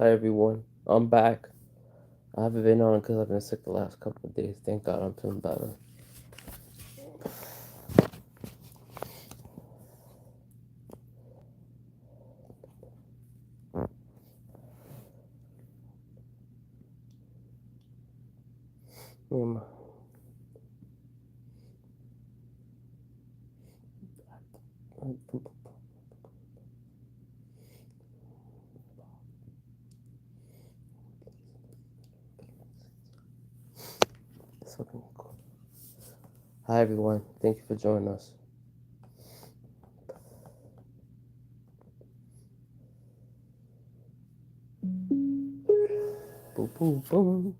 Hi everyone, I'm back. I haven't been on because I've been sick the last couple of days. Thank God I'm feeling better. Um, Hi everyone, thank you for joining us. Boom, boom, boom.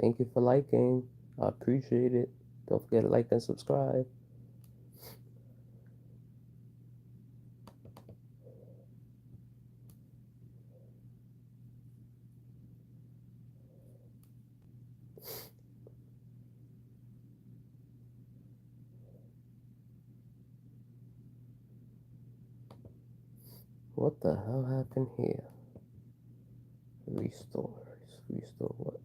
Thank you for liking. I appreciate it. Don't forget to like and subscribe. What the hell happened here? Restore. Restore what?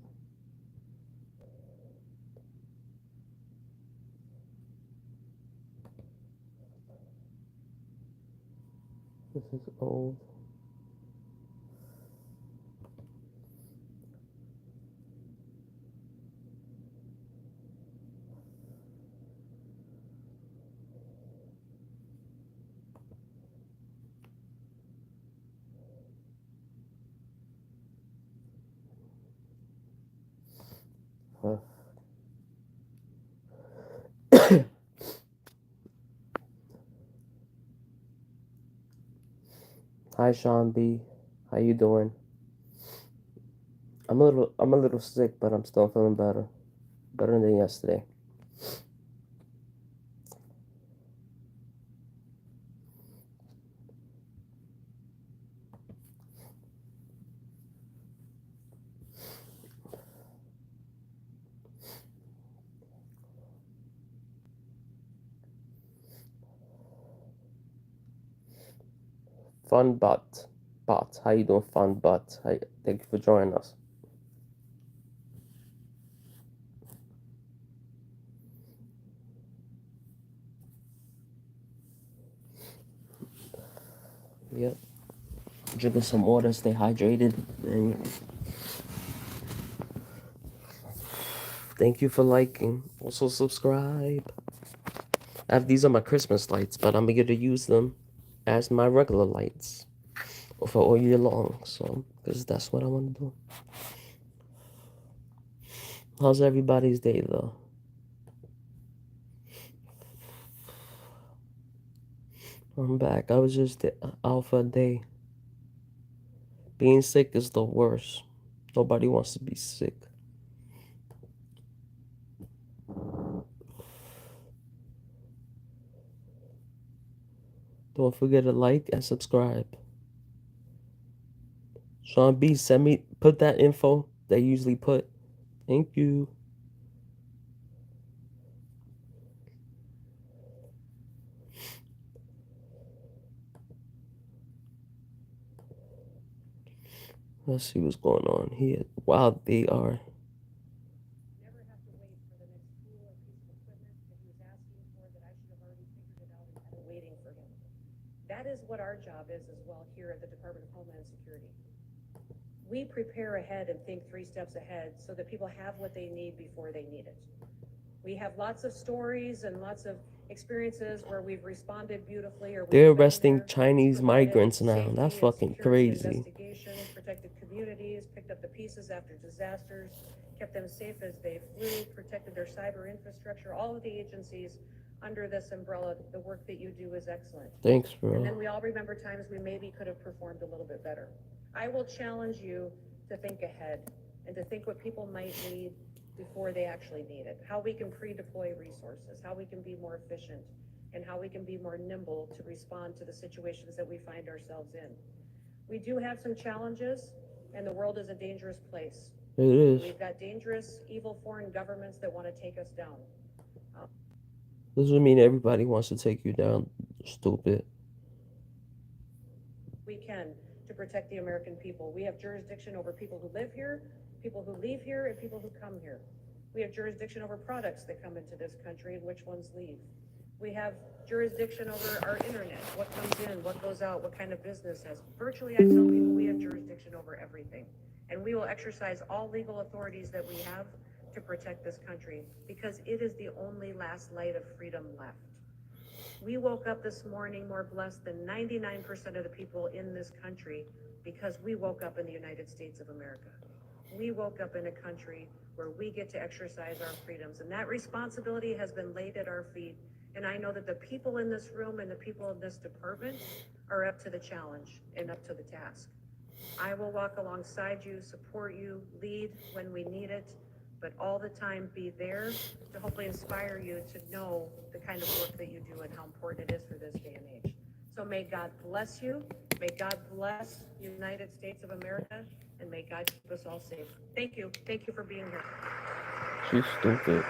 This is old. Huh. Hi Sean B. How you doing? I'm a little sick, but I'm still feeling better. Better than yesterday. Fun bot. How you doing, fun bot? Thank you for joining us. Yep. Drinking some water, stay hydrated, and thank you for liking. Also subscribe. These are my Christmas lights, but I'm gonna use them as my regular lights for all year long. So, because that's what I want to do. How's everybody's day though? I'm back. I was just out for a day. Being sick is the worst. Nobody wants to be sick. Don't forget to like and subscribe. Sean B, put that info they usually put. Thank you. Let's see what's going on here. Wow, they are. Never have to wait for the next tool or piece of equipment that he was asking for that I should have already figured it out and had it waiting for him. That is what our job is as well here at the Department of Homeland Security. We prepare ahead and think 3 steps ahead so that people have what they need before they need it. We have lots of stories and lots of experiences where we've responded beautifully or They're we've been arresting there, Chinese provided migrants now. That's safety and fucking security crazy. investigations, protected communities, picked up the pieces after disasters, kept them safe as they flew, protected their cyber infrastructure. All of the agencies under this umbrella, the work that you do is excellent. Thanks, And then bro. we all remember times we maybe could have performed a little bit better. I will challenge you to think ahead and to think what people might need before they actually need it, how we can pre-deploy resources, how we can be more efficient, and how we can be more nimble to respond to the situations that we find ourselves in. We do have some challenges, and the world is a dangerous place. It is. We've got dangerous, evil foreign governments that want to take us down. Doesn't mean everybody wants to take you down, stupid. We can to protect the American people. We have jurisdiction over people who live here, people who leave here, and people who come here. We have jurisdiction over products that come into this country and which ones leave. We have jurisdiction over our internet, what comes in, what goes out, what kind of business has. Virtually, I tell people we have jurisdiction over everything. And we will exercise all legal authorities that we have to protect this country, because it is the only last light of freedom left. We woke up this morning more blessed than 99% of the people in this country, because we woke up in the United States of America. We woke up in a country where we get to exercise our freedoms, and that responsibility has been laid at our feet. And I know that the people in this room and the people in this department are up to the challenge and up to the task. I will walk alongside you, support you, lead when we need it, but all the time be there to hopefully inspire you to know the kind of work that you do and how important it is for this day and age. So may God bless you. May God bless the United States of America, and may God keep us all safe. Thank you. Thank you for being here. She's stupid.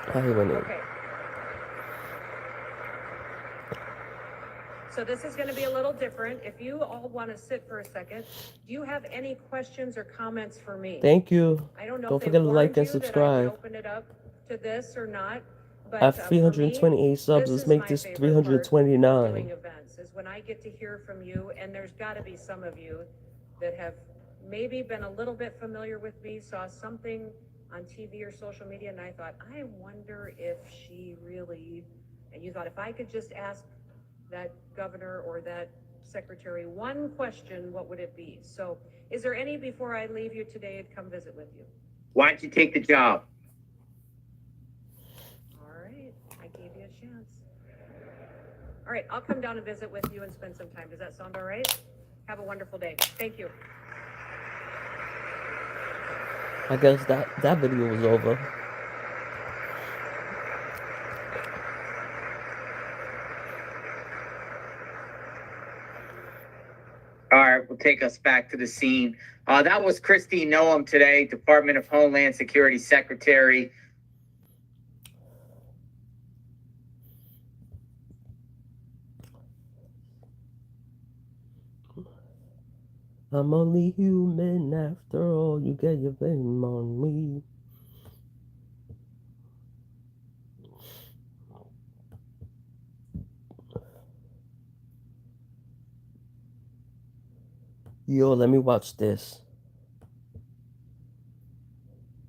I hate when it. Okay. So this is going to be a little different. If you all want to sit for a second, do you have any questions or comments for me? Thank you. I don't know Don't if forget they to like warned and you that I would subscribe. open it up to this or not. But At for me, 328 subs, this let's is make my this favorite part of 329. doing events, is when I get to hear from you, and there's got to be some of you that have maybe been a little bit familiar with me, saw something on TV or social media, and I thought, I wonder if she really, and you thought, if I could just ask that governor or that secretary one question, what would it be? So is there any, before I leave you today, to come visit with you? Why'd you take the job? All right, I gave you a chance. All right, I'll come down and visit with you and spend some time. Does that sound all right? Have a wonderful day. Thank you. I guess that video was over. All right, we'll take us back to the scene. That was Christine Noem today, Department of Homeland Security Secretary. I'm only human after all. You get your blame on me. Yo, let me watch this.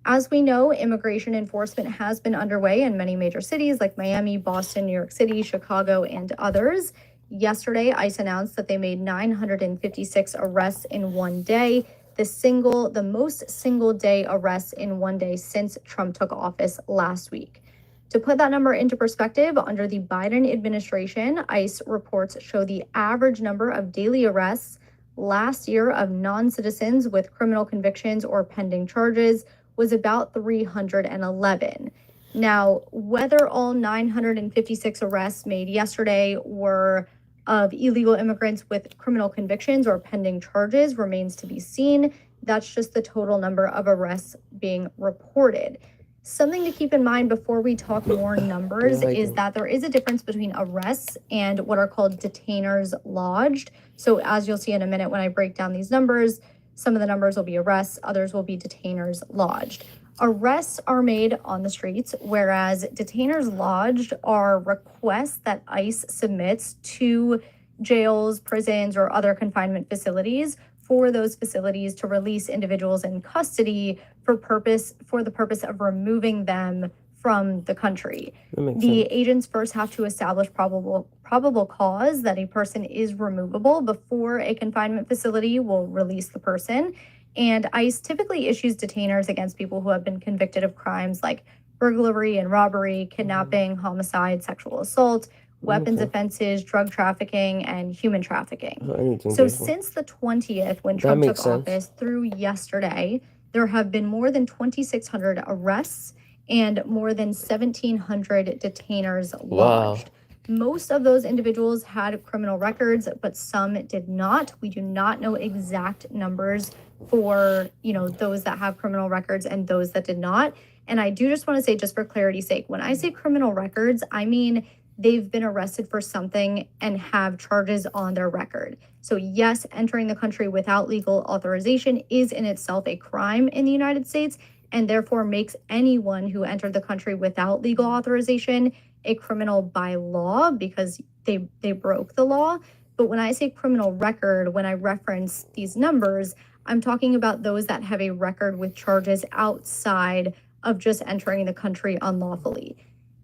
As we know, immigration enforcement has been underway in many major cities like Miami, Boston, New York City, Chicago, and others. Yesterday, ICE announced that they made 956 arrests in one day, the most single-day arrests in one day since Trump took office last week. To put that number into perspective, under the Biden administration, ICE reports show the average number of daily arrests last year of non-citizens with criminal convictions or pending charges was about 311. Now, whether all 956 arrests made yesterday were of illegal immigrants with criminal convictions or pending charges remains to be seen. That's just the total number of arrests being reported. Something to keep in mind before we talk more numbers is that there is a difference between arrests and what are called detainers lodged. So as you'll see in a minute when I break down these numbers, some of the numbers will be arrests, others will be detainers lodged. Arrests are made on the streets, whereas detainers lodged are requests that ICE submits to jails, prisons, or other confinement facilities for those facilities to release individuals in custody for the purpose of removing them from the country. The agents first have to establish probable cause that a person is removable before a confinement facility will release the person. And ICE typically issues detainers against people who have been convicted of crimes like burglary and robbery, kidnapping, homicide, sexual assault, weapons Okay. offenses, drug trafficking, and human trafficking. So anything So basically. since the 20th, when That Trump took makes sense. office, through yesterday, there have been more than 2,600 arrests and more than 1,700 detainers Wow. lodged. Most of those individuals had criminal records, but some did not. We do not know exact numbers for, those that have criminal records and those that did not. And I do just want to say, just for clarity's sake, when I say criminal records, I mean they've been arrested for something and have charges on their record. So yes, entering the country without legal authorization is in itself a crime in the United States, and therefore makes anyone who entered the country without legal authorization a criminal by law, because they broke the law. But when I say criminal record, when I reference these numbers, I'm talking about those that have a record with charges outside of just entering the country unlawfully.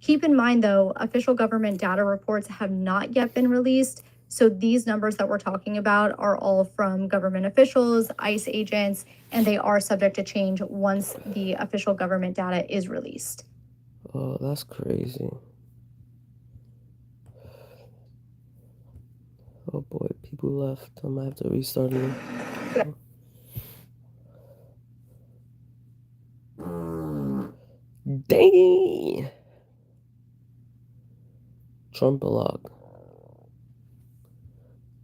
Keep in mind, though, official government data reports have not yet been released. So these numbers that we're talking about are all from government officials, ICE agents, and they are subject to change once the official government data is released. Oh, that's crazy. Oh boy, people left. I might have to restart it. Dang! Trump block.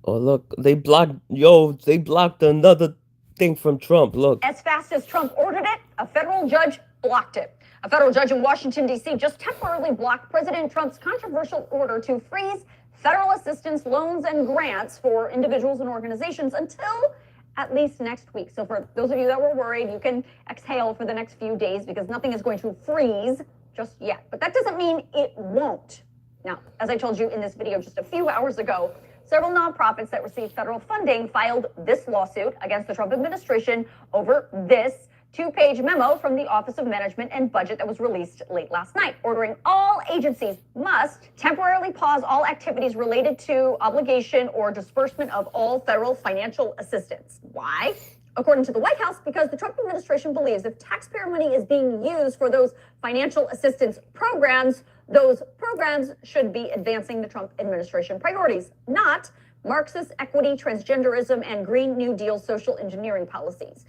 Oh look, they blocked another thing from Trump. Look. As fast as Trump ordered it, a federal judge blocked it. A federal judge in Washington, D.C. just temporarily blocked President Trump's controversial order to freeze federal assistance, loans, and grants for individuals and organizations until at least next week. So for those of you that were worried, you can exhale for the next few days because nothing is going to freeze just yet. But that doesn't mean it won't. Now, as I told you in this video just a few hours ago, several nonprofits that receive federal funding filed this lawsuit against the Trump administration over this two-page memo from the Office of Management and Budget that was released late last night, ordering all agencies must temporarily pause all activities related to obligation or disbursement of all federal financial assistance. Why? According to the White House, because the Trump administration believes if taxpayer money is being used for those financial assistance programs, those programs should be advancing the Trump administration priorities, not Marxist equity, transgenderism, and Green New Deal social engineering policies.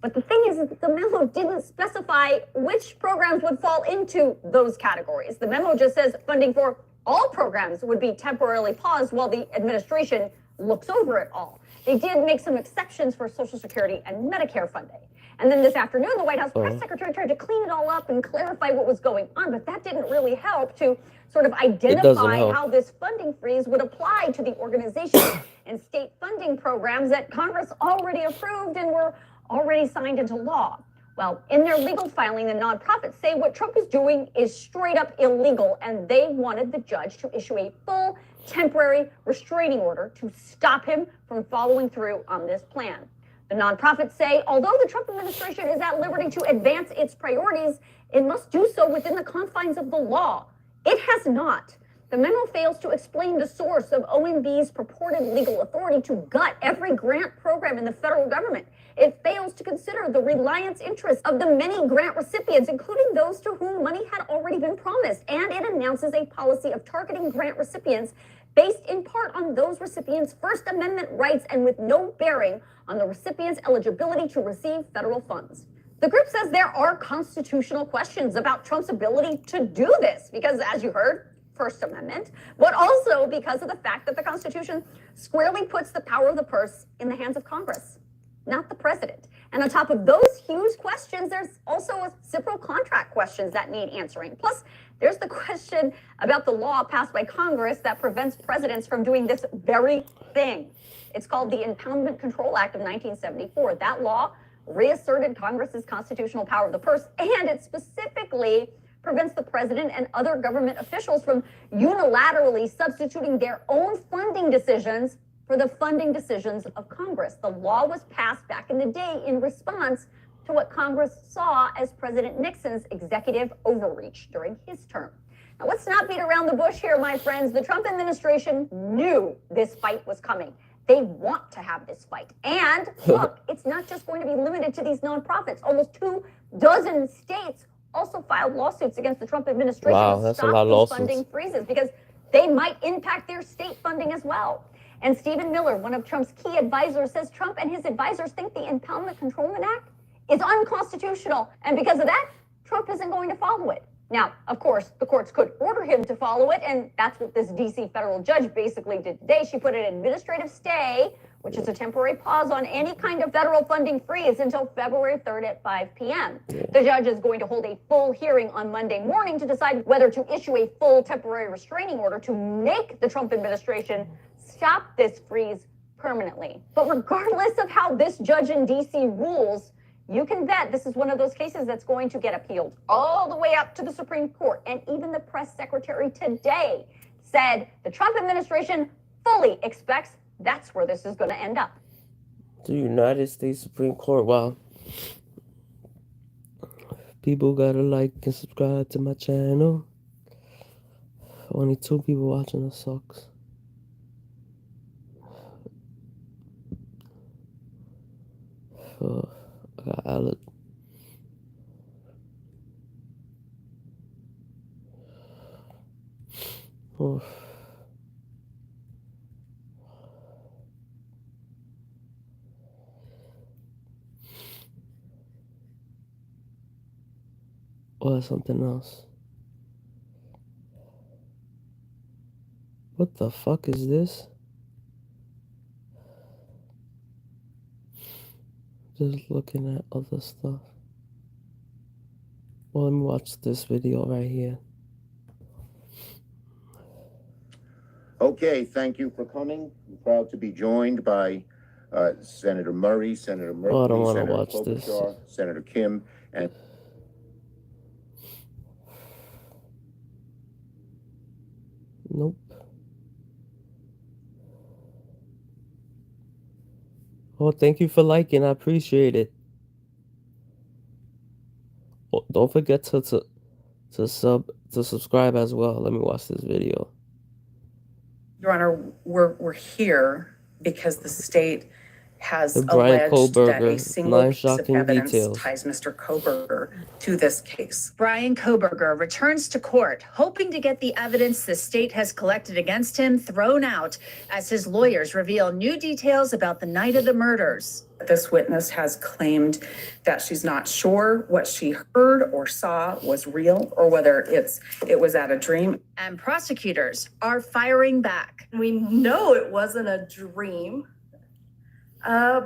But the thing is that the memo didn't specify which programs would fall into those categories. The memo just says funding for all programs would be temporarily paused while the administration looks over it all. They did make some exceptions for Social Security and Medicare funding. And then this afternoon, the White House press secretary tried to clean it all up and clarify what was going on, but that didn't really help to sort of identify how this funding freeze would apply to the organizations and state funding programs that Congress already approved and were already signed into law. Well, in their legal filing, the nonprofits say what Trump is doing is straight up illegal, and they wanted the judge to issue a full temporary restraining order to stop him from following through on this plan. The nonprofits say, although the Trump administration is at liberty to advance its priorities, it must do so within the confines of the law. It has not. The memo fails to explain the source of OMB's purported legal authority to gut every grant program in the federal government. It fails to consider the reliance interests of the many grant recipients, including those to whom money had already been promised. And it announces a policy of targeting grant recipients based in part on those recipients' First Amendment rights and with no bearing on the recipient's eligibility to receive federal funds. The group says there are constitutional questions about Trump's ability to do this because, as you heard, First Amendment, but also because of the fact that the Constitution squarely puts the power of the purse in the hands of Congress, not the president. And on top of those huge questions, there's also reciprocal contract questions that need answering. Plus, there's the question about the law passed by Congress that prevents presidents from doing this very thing. It's called the Impoundment Control Act of 1974. That law reasserted Congress's constitutional power of the purse, and it specifically prevents the president and other government officials from unilaterally substituting their own funding decisions for the funding decisions of Congress. The law was passed back in the day in response to what Congress saw as President Nixon's executive overreach during his term. Now, let's not beat around the bush here, my friends. The Trump administration knew this fight was coming. They want to have this fight. And look, it's not just going to be limited to these nonprofits. Almost 24 states also filed lawsuits against the Trump administration Wow, to that's a stop lot of these lawsuits. funding freezes because they might impact their state funding as well. And Stephen Miller, one of Trump's key advisors, says Trump and his advisors think the Impoundment Controlment Act is unconstitutional. And because of that, Trump isn't going to follow it. Now, of course, the courts could order him to follow it, and that's what this D.C. federal judge basically did today. She put an administrative stay, which is a temporary pause on any kind of federal funding freeze until February 3rd at 5 p.m. The judge is going to hold a full hearing on Monday morning to decide whether to issue a full temporary restraining order to make the Trump administration stop this freeze permanently. But regardless of how this judge in D.C. rules, you can bet this is one of those cases that's going to get appealed all the way up to the Supreme Court. And even the press secretary today said the Trump administration fully expects that's where this is going to end up. The United States Supreme Court. Wow. People gotta like and subscribe to my channel. Only 2 people watching, us sucks. I got Alec. Oh. Or something else. What the fuck is this? Just looking at other stuff. Well, let me watch this video right here. Okay, thank you for coming. I'm proud to be joined by Senator Murray, Senator Murphy, Oh, I don't want to Senator watch this. Klobuchar, Senator Kim, and Nope. Oh, thank you for liking. I appreciate it. Oh, don't forget to subscribe as well. Let me watch this video. Your Honor, we're here because the state has The Brian alleged that Kohberger, a single 9 piece of shocking evidence details. ties Mr. Kohberger to this case. Brian Kohberger returns to court, hoping to get the evidence the state has collected against him thrown out as his lawyers reveal new details about the night of the murders. This witness has claimed that she's not sure what she heard or saw was real or whether it was at a dream. And prosecutors are firing back. We know it wasn't a dream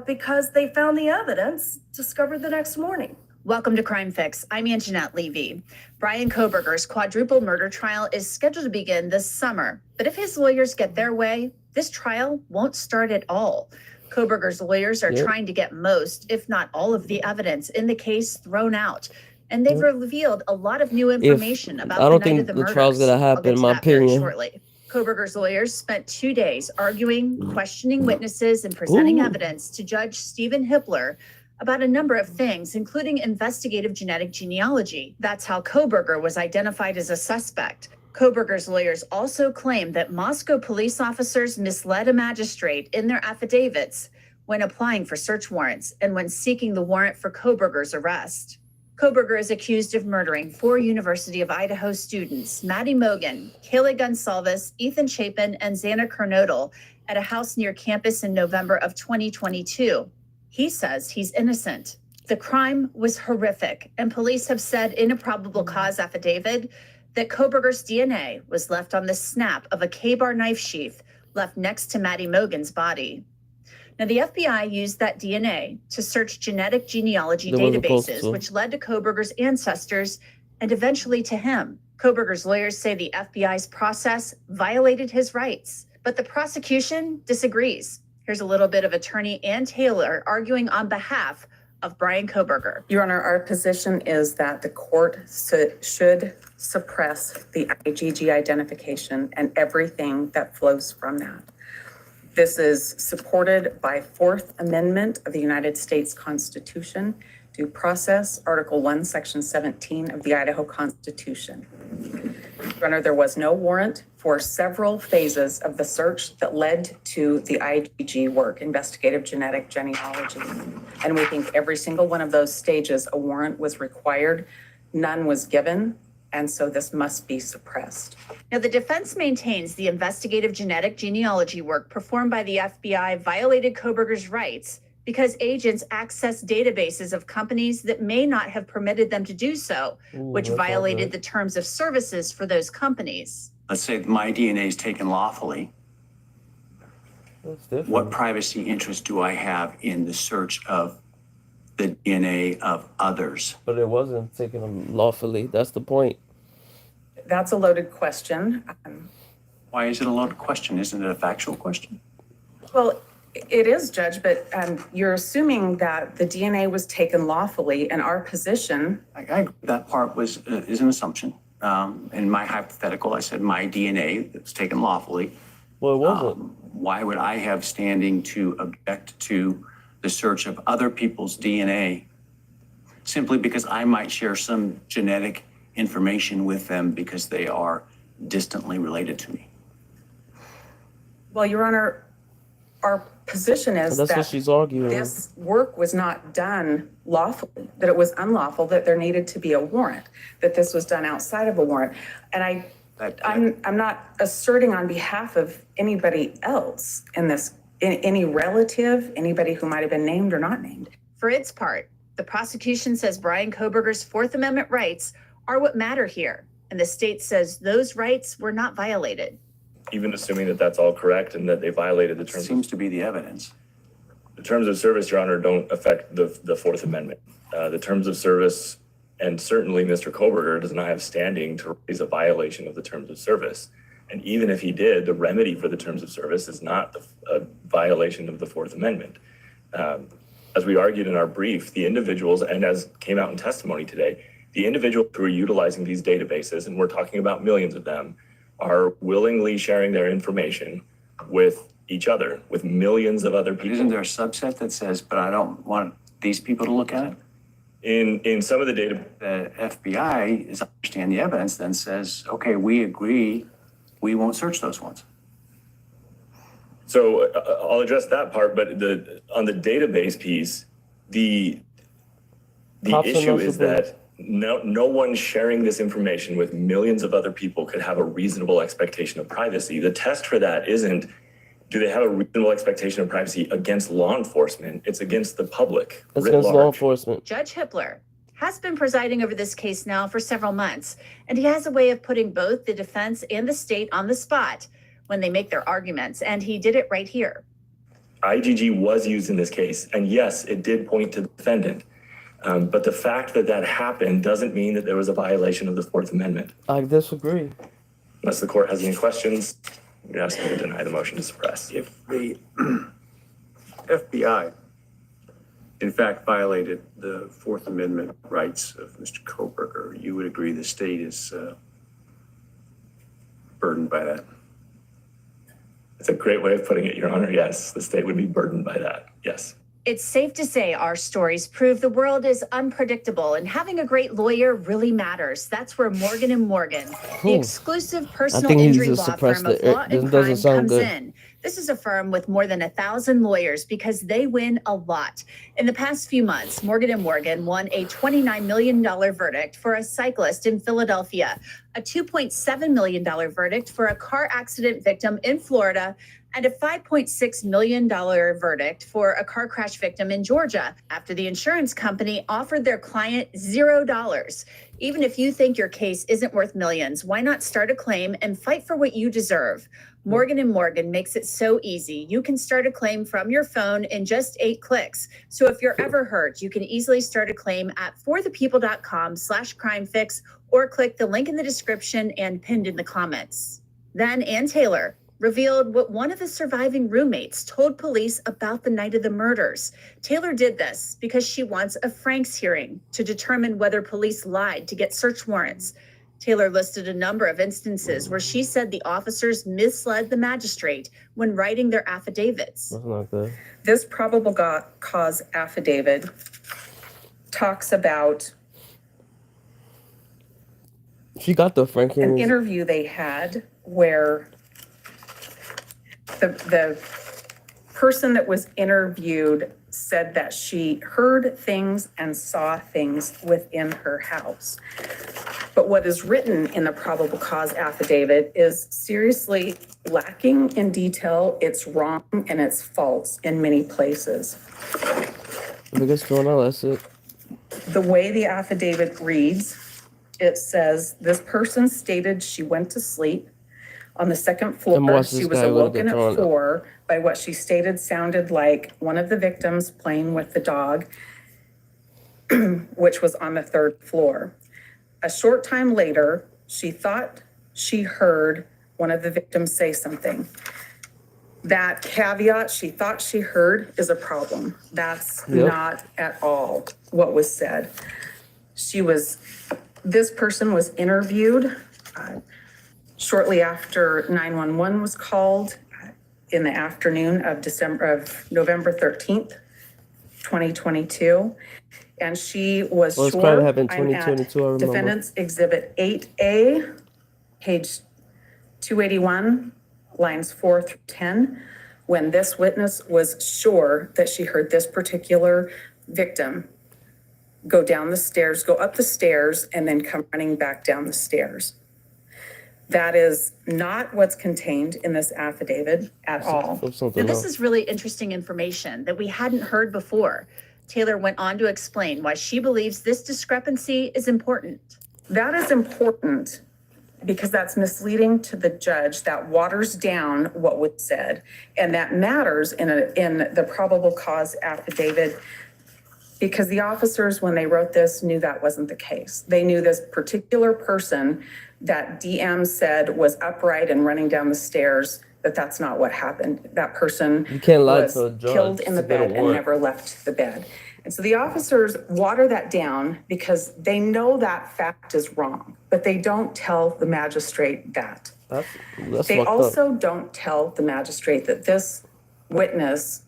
because they found the evidence discovered the next morning. Welcome to Crime Fix. I'm Anjanette Levy. Brian Kohberger's quadruple murder trial is scheduled to begin this summer. But if his lawyers get their way, this trial won't start at all. Kohberger's lawyers are trying to get most, if not all, of the evidence in the case thrown out. And they've revealed a lot of new information about I don't the night think of the the murders. trial's gonna happen, I'll get in to my that very opinion. shortly. Kohberger's lawyers spent 2 days arguing, questioning witnesses, and presenting evidence to Judge Stephen Hippler about a number of things, including investigative genetic genealogy. That's how Kohberger was identified as a suspect. Kohberger's lawyers also claim that Moscow police officers misled a magistrate in their affidavits when applying for search warrants and when seeking the warrant for Kohberger's arrest. Kohberger is accused of murdering 4 University of Idaho students, Maddie Mogen, Kayla Gonsalves, Ethan Chapin, and Xana Kernodle at a house near campus in November of 2022. He says he's innocent. The crime was horrific, and police have said in a probable cause affidavit that Kohberger's DNA was left on the snap of a K-bar knife sheath left next to Maddie Mogen's body. Now, the FBI used that DNA to search genetic genealogy databases, which led to Kohberger's ancestors and eventually to him. Kohberger's lawyers say the FBI's process violated his rights, but the prosecution disagrees. Here's a little bit of attorney Ann Taylor arguing on behalf of Brian Kohberger. Your Honor, our position is that the court should suppress the IgG identification and everything that flows from that. This is supported by 4th Amendment of the United States Constitution, due process, Article 1, Section 17 of the Idaho Constitution. Your Honor, there was no warrant for several phases of the search that led to the IgG work, investigative genetic genealogy. And we think every single one of those stages, a warrant was required. None was given. And so this must be suppressed. Now, the defense maintains the investigative genetic genealogy work performed by the FBI violated Kohberger's rights because agents accessed databases of companies that may not have permitted them to do so, which violated the terms of services for those companies. Let's say my DNA is taken lawfully. What privacy interest do I have in the search of the DNA of others? But it wasn't taken lawfully. That's the point. That's a loaded question. Why is it a loaded question? Isn't it a factual question? Well, it is, Judge, but you're assuming that the DNA was taken lawfully, and our position. I agree. That part is an assumption. In my hypothetical, I said my DNA was taken lawfully. Well, it wasn't. Why would I have standing to object to the search of other people's DNA simply because I might share some genetic information with them because they are distantly related to me? Well, Your Honor, our position is That's what that she's arguing. this work was not done lawfully, that it was unlawful, that there needed to be a warrant, that this was done outside of a warrant. And I'm not asserting on behalf of anybody else in this, any relative, anybody who might have been named or not named. For its part, the prosecution says Brian Kohberger's Fourth Amendment rights are what matter here, and the state says those rights were not violated. Even assuming that that's all correct and that they violated the terms. Seems to be the evidence. The terms of service, Your Honor, don't affect the Fourth Amendment. The terms of service, and certainly Mr. Kohberger does not have standing to raise a violation of the terms of service. And even if he did, the remedy for the terms of service is not a violation of the Fourth Amendment. As we argued in our brief, the individuals, and as came out in testimony today, the individuals who are utilizing these databases, and we're talking about millions of them, are willingly sharing their information with each other, with millions of other people. But isn't there a subset that says, but I don't want these people to look at it? In some of the data, The FBI, as I understand the evidence, then says, okay, we agree, we won't search those ones. so I'll address that part, but on the database piece, the issue is that no one sharing this information with millions of other people could have a reasonable expectation of privacy. The test for that isn't, do they have a reasonable expectation of privacy against law enforcement? It's against the public. It's writ against large. law enforcement. Judge Hippler has been presiding over this case now for several months, and he has a way of putting both the defense and the state on the spot when they make their arguments, and he did it right here. IGG was used in this case, and yes, it did point to the defendant. But the fact that that happened doesn't mean that there was a violation of the Fourth Amendment. I disagree. Unless the court has any questions, we ask you to deny the motion to suppress. If the FBI, in fact, violated the Fourth Amendment rights of Mr. Kohberger, you would agree the state is burdened by that? It's a great way of putting it, Your Honor. Yes, the state would be burdened by that. Yes. It's safe to say our stories prove the world is unpredictable, and having a great lawyer really matters. That's where Morgan & Morgan, the exclusive personal injury law firm of law and crime, comes in. This is a firm with more than 1,000 lawyers because they win a lot. In the past few months, Morgan & Morgan won a $29 million verdict for a cyclist in Philadelphia, a $2.7 million verdict for a car accident victim in Florida, and a $5.6 million verdict for a car crash victim in Georgia after the insurance company offered their client $0. Even if you think your case isn't worth millions, why not start a claim and fight for what you deserve? Morgan & Morgan makes it so easy. You can start a claim from your phone in just 8 clicks. So if you're ever hurt, you can easily start a claim at forthepeople.com/crimefix or click the link in the description and pinned in the comments. Then Ann Taylor revealed what one of the surviving roommates told police about the night of the murders. Taylor did this because she wants a Franks hearing to determine whether police lied to get search warrants. Taylor listed a number of instances where she said the officers misled the magistrate when writing their affidavits. That's not good. This probable cause affidavit talks about She got the Frank an hearings. interview they had where the person that was interviewed said that she heard things and saw things within her house. But what is written in the probable cause affidavit is seriously lacking in detail. It's wrong and it's false in many places. If it gets thrown out, that's it. The way the affidavit reads, it says this person stated she went to sleep on the second floor. She was awoken at 4 by what she stated sounded like one of the victims playing with the dog, which was on the 3rd floor. A short time later, she thought she heard one of the victims say something. That caveat, she thought she heard, is a problem. That's not at all what was said. This person was interviewed shortly after 911 was called in the afternoon of November 13th, 2022. And she was sure, I'm at Defendant's Exhibit 8A, page 281, lines 4 through 10, when this witness was sure that she heard this particular victim go down the stairs, go up the stairs, and then come running back down the stairs. That is not what's contained in this affidavit at all. Now, this is really interesting information that we hadn't heard before. Taylor went on to explain why she believes this discrepancy is important. That is important because that's misleading to the judge. That waters down what was said. And that matters in the probable cause affidavit because the officers, when they wrote this, knew that wasn't the case. They knew this particular person that DM said was upright and running down the stairs, that's not what happened. That person was killed in the bed and never left the bed. And so the officers water that down because they know that fact is wrong, but they don't tell the magistrate that. They also don't tell the magistrate that this witness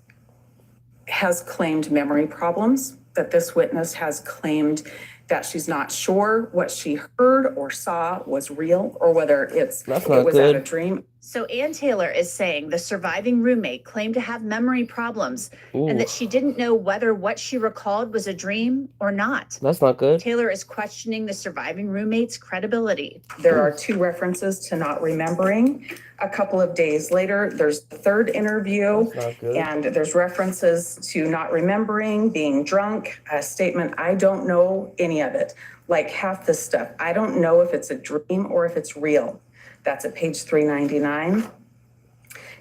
has claimed memory problems, that this witness has claimed that she's not sure what she heard or saw was real or whether it was at a dream. So Ann Taylor is saying the surviving roommate claimed to have memory problems and that she didn't know whether what she recalled was a dream or not. That's not good. Taylor is questioning the surviving roommate's credibility. There are 2 references to not remembering. A couple of days later, there's the 3rd interview, and there's references to not remembering, being drunk, a statement, I don't know any of it. Like half the stuff, I don't know if it's a dream or if it's real. That's at page 399.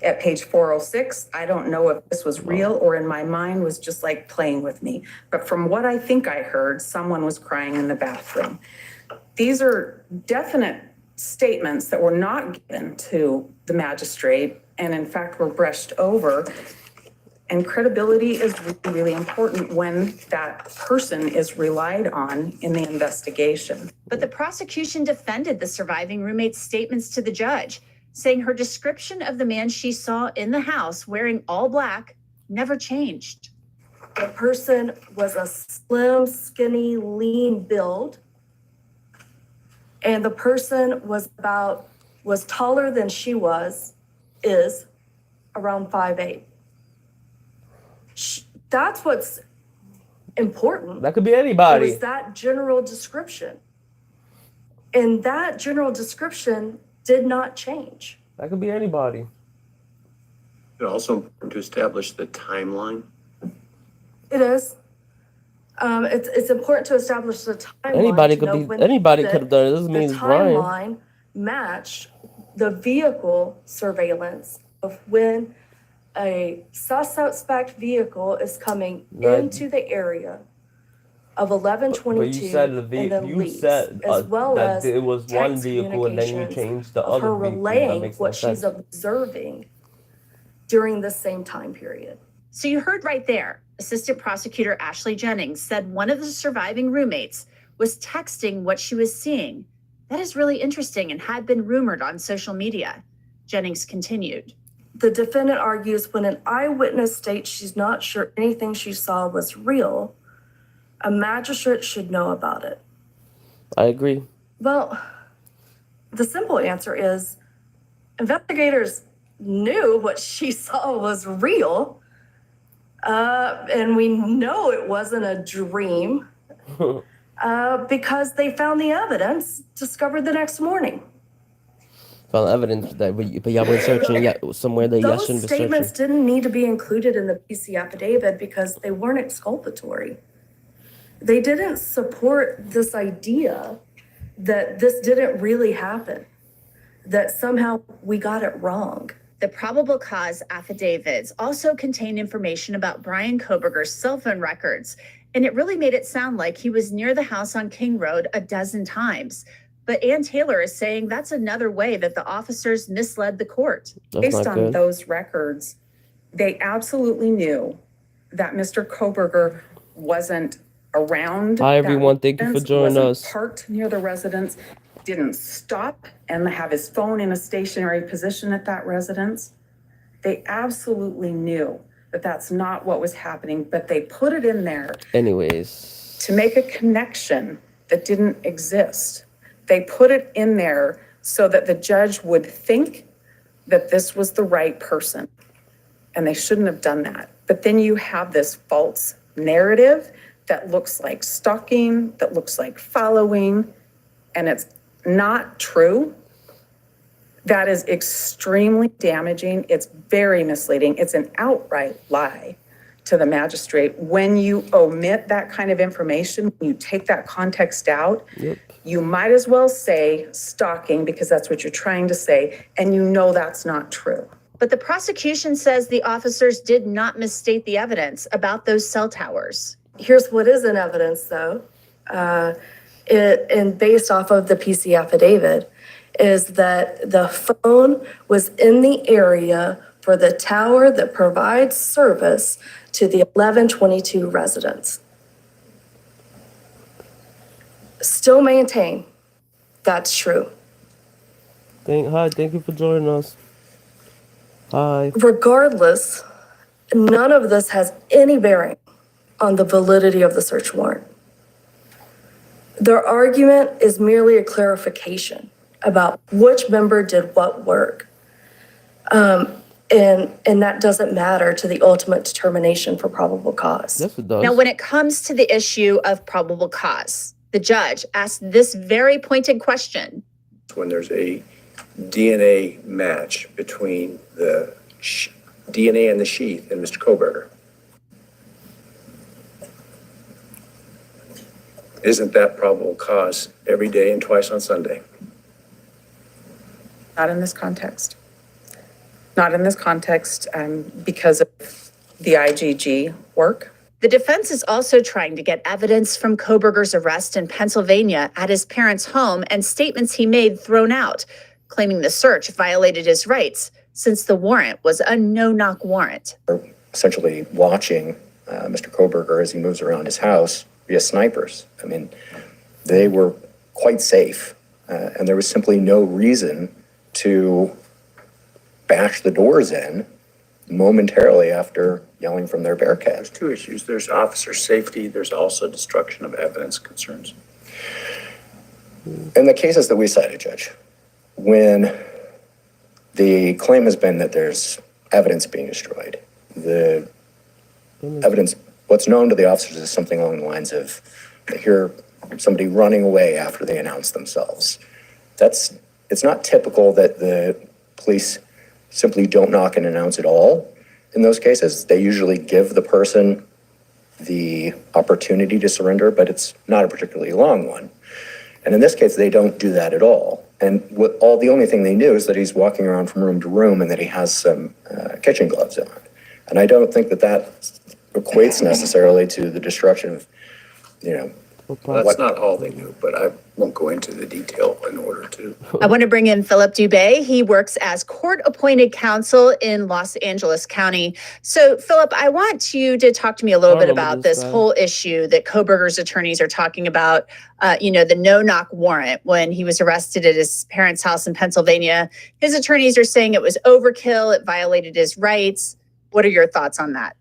At page 406, I don't know if this was real or in my mind was just like playing with me. But from what I think I heard, someone was crying in the bathroom. These are definite statements that were not given to the magistrate and in fact were brushed over. And credibility is really, really important when that person is relied on in the investigation. But the prosecution defended the surviving roommate's statements to the judge, saying her description of the man she saw in the house wearing all black never changed. The person was a slim, skinny, lean build. And the person was taller than she is around 5'8". That's what's important. That could be anybody. It was that general description. And that general description did not change. That could be anybody. It's also important to establish the timeline. It is. It's important to establish the timeline. Anybody could have done it. This means Brian. The timeline matched the vehicle surveillance of when a suspect vehicle is coming into the area of 1122 and then leaves, as well as it was one vehicle and then you changed the other her vehicle. relaying what she's observing during the same time period. So you heard right there, Assistant Prosecutor Ashley Jennings said one of the surviving roommates was texting what she was seeing. That is really interesting and had been rumored on social media. Jennings continued. The defendant argues when an eyewitness states she's not sure anything she saw was real, a magistrate should know about it. I agree. Well, the simple answer is investigators knew what she saw was real. And we know it wasn't a dream. because they found the evidence discovered the next morning. Found evidence that, but y'all went searching somewhere that y'all Those shouldn't be statements searching. didn't need to be included in the PC affidavit because they weren't exculpatory. They didn't support this idea that this didn't really happen, that somehow we got it wrong. The probable cause affidavits also contain information about Brian Koberger's cell phone records, and it really made it sound like he was near the house on King Road a dozen times. But Ann Taylor is saying that's another way that the officers misled the court. Based on those records, they absolutely knew that Mr. Koberger wasn't around. Hi, everyone. Thank you for joining us. Parked near the residence, didn't stop and have his phone in a stationary position at that residence. They absolutely knew that that's not what was happening, but they put it in there. Anyways. To make a connection that didn't exist. They put it in there so that the judge would think that this was the right person. And they shouldn't have done that. But then you have this false narrative that looks like stalking, that looks like following, and it's not true. That is extremely damaging. It's very misleading. It's an outright lie to the magistrate. When you omit that kind of information, when you take that context out, you might as well say stalking because that's what you're trying to say, and you know that's not true. But the prosecution says the officers did not misstate the evidence about those cell towers. Here's what is in evidence, though, and based off of the PC affidavit, is that the phone was in the area for the tower that provides service to the 1122 residents. Still maintain that's true. Hi, thank you for joining us. Hi. Regardless, none of this has any bearing on the validity of the search warrant. Their argument is merely a clarification about which member did what work. And that doesn't matter to the ultimate determination for probable cause. Yes, it does. Now, when it comes to the issue of probable cause, the judge asked this very pointed question. When there's a DNA match between the DNA in the sheath and Mr. Koberger, isn't that probable cause every day and twice on Sunday? Not in this context. Not in this context because of the IGG work. The defense is also trying to get evidence from Koberger's arrest in Pennsylvania at his parents' home and statements he made thrown out, claiming the search violated his rights since the warrant was a no-knock warrant. Essentially watching Mr. Koberger as he moves around his house via snipers. I mean, they were quite safe, and there was simply no reason to bash the doors in momentarily after yelling from their Bearcat. There's two issues. There's officer safety. There's also destruction of evidence concerns. In the cases that we cited, Judge, when the claim has been that there's evidence being destroyed, the evidence, what's known to the officers is something along the lines of they hear somebody running away after they announce themselves. It's not typical that the police simply don't knock and announce at all. In those cases, they usually give the person the opportunity to surrender, but it's not a particularly long one. And in this case, they don't do that at all. And the only thing they knew is that he's walking around from room to room and that he has some kitchen gloves on. And I don't think that equates necessarily to the destruction of, Well, that's not all they knew, but I won't go into the detail in order to. I want to bring in Philip Dubé. He works as court-appointed counsel in Los Angeles County. So, Philip, I want you to talk to me a little bit about this whole issue that Koberger's attorneys are talking about, the no-knock warrant when he was arrested at his parents' house in Pennsylvania. His attorneys are saying it was overkill, it violated his rights. What are your thoughts on that?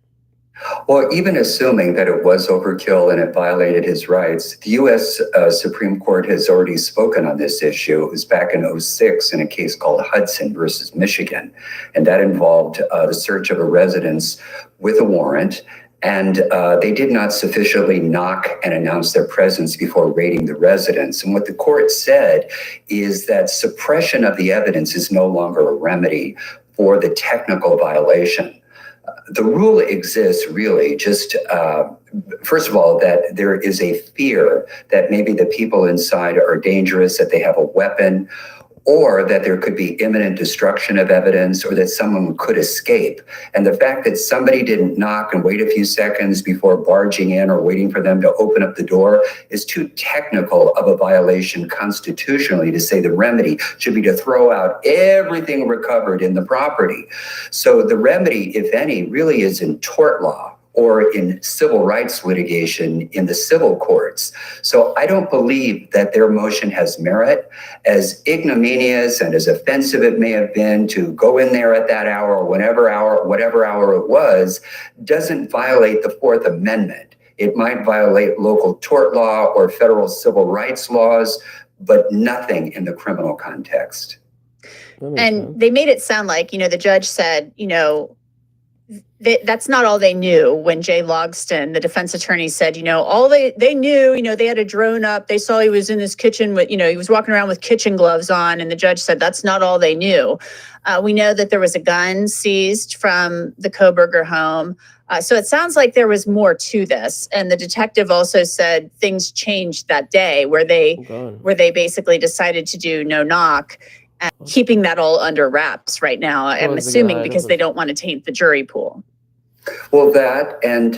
Well, even assuming that it was overkill and it violated his rights, the U.S. Supreme Court has already spoken on this issue. It was back in 2006 in a case called Hudson versus Michigan. And that involved the search of a residence with a warrant. And they did not sufficiently knock and announce their presence before raiding the residence. And what the court said is that suppression of the evidence is no longer a remedy for the technical violation. The rule exists really just, first of all, that there is a fear that maybe the people inside are dangerous, that they have a weapon, or that there could be imminent destruction of evidence, or that someone could escape. And the fact that somebody didn't knock and wait a few seconds before barging in or waiting for them to open up the door is too technical of a violation constitutionally to say the remedy should be to throw out everything recovered in the property. So the remedy, if any, really is in tort law or in civil rights litigation in the civil courts. So I don't believe that their motion has merit. As ignominious and as offensive it may have been to go in there at that hour or whatever hour it was, doesn't violate the Fourth Amendment. It might violate local tort law or federal civil rights laws, but nothing in the criminal context. And they made it sound like, the judge said, that's not all they knew when Jay Logston, the defense attorney, said, all they knew, they had a drone up. They saw he was in his kitchen with, he was walking around with kitchen gloves on. And the judge said, that's not all they knew. We know that there was a gun seized from the Koberger home. So it sounds like there was more to this. And the detective also said things changed that day where they basically decided to do no knock. Keeping that all under wraps right now, I'm assuming because they don't want to taint the jury pool. Well, that and,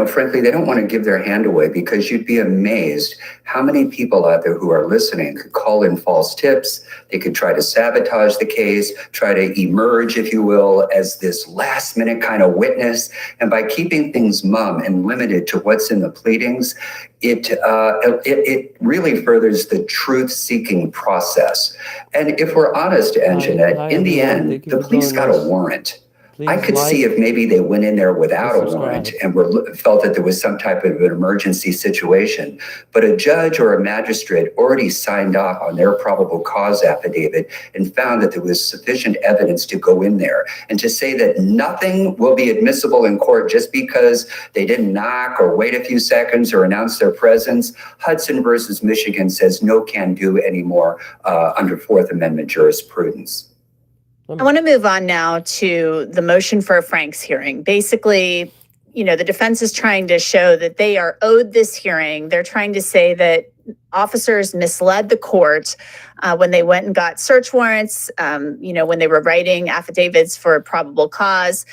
frankly, they don't want to give their hand away because you'd be amazed how many people out there who are listening could call in false tips. They could try to sabotage the case, try to emerge, if you will, as this last minute kind of witness. And by keeping things mum and limited to what's in the pleadings, it really furthers the truth-seeking process. And if we're honest, Anjanette, in the end, the police got a warrant. I could see if maybe they went in there without a warrant and felt that there was some type of an emergency situation. But a judge or a magistrate already signed off on their probable cause affidavit and found that there was sufficient evidence to go in there. And to say that nothing will be admissible in court just because they didn't knock or wait a few seconds or announce their presence, Hudson versus Michigan says no can do anymore under Fourth Amendment jurisprudence. I want to move on now to the motion for a Franks hearing. Basically, the defense is trying to show that they are owed this hearing. They're trying to say that officers misled the court when they went and got search warrants, when they were writing affidavits for a probable cause.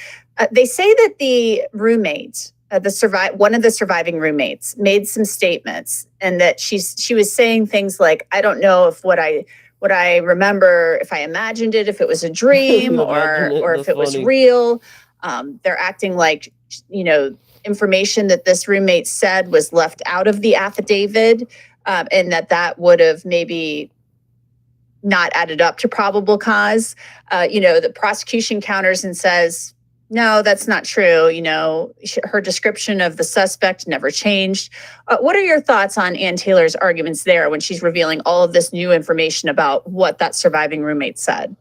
They say that the roommate, one of the surviving roommates, made some statements and that she was saying things like, I don't know if what I remember, if I imagined it, if it was a dream or if it was real. They're acting like, information that this roommate said was left out of the affidavit, and that would have maybe not added up to probable cause. The prosecution counters and says, no, that's not true. Her description of the suspect never changed. What are your thoughts on Ann Taylor's arguments there when she's revealing all of this new information about what that surviving roommate said?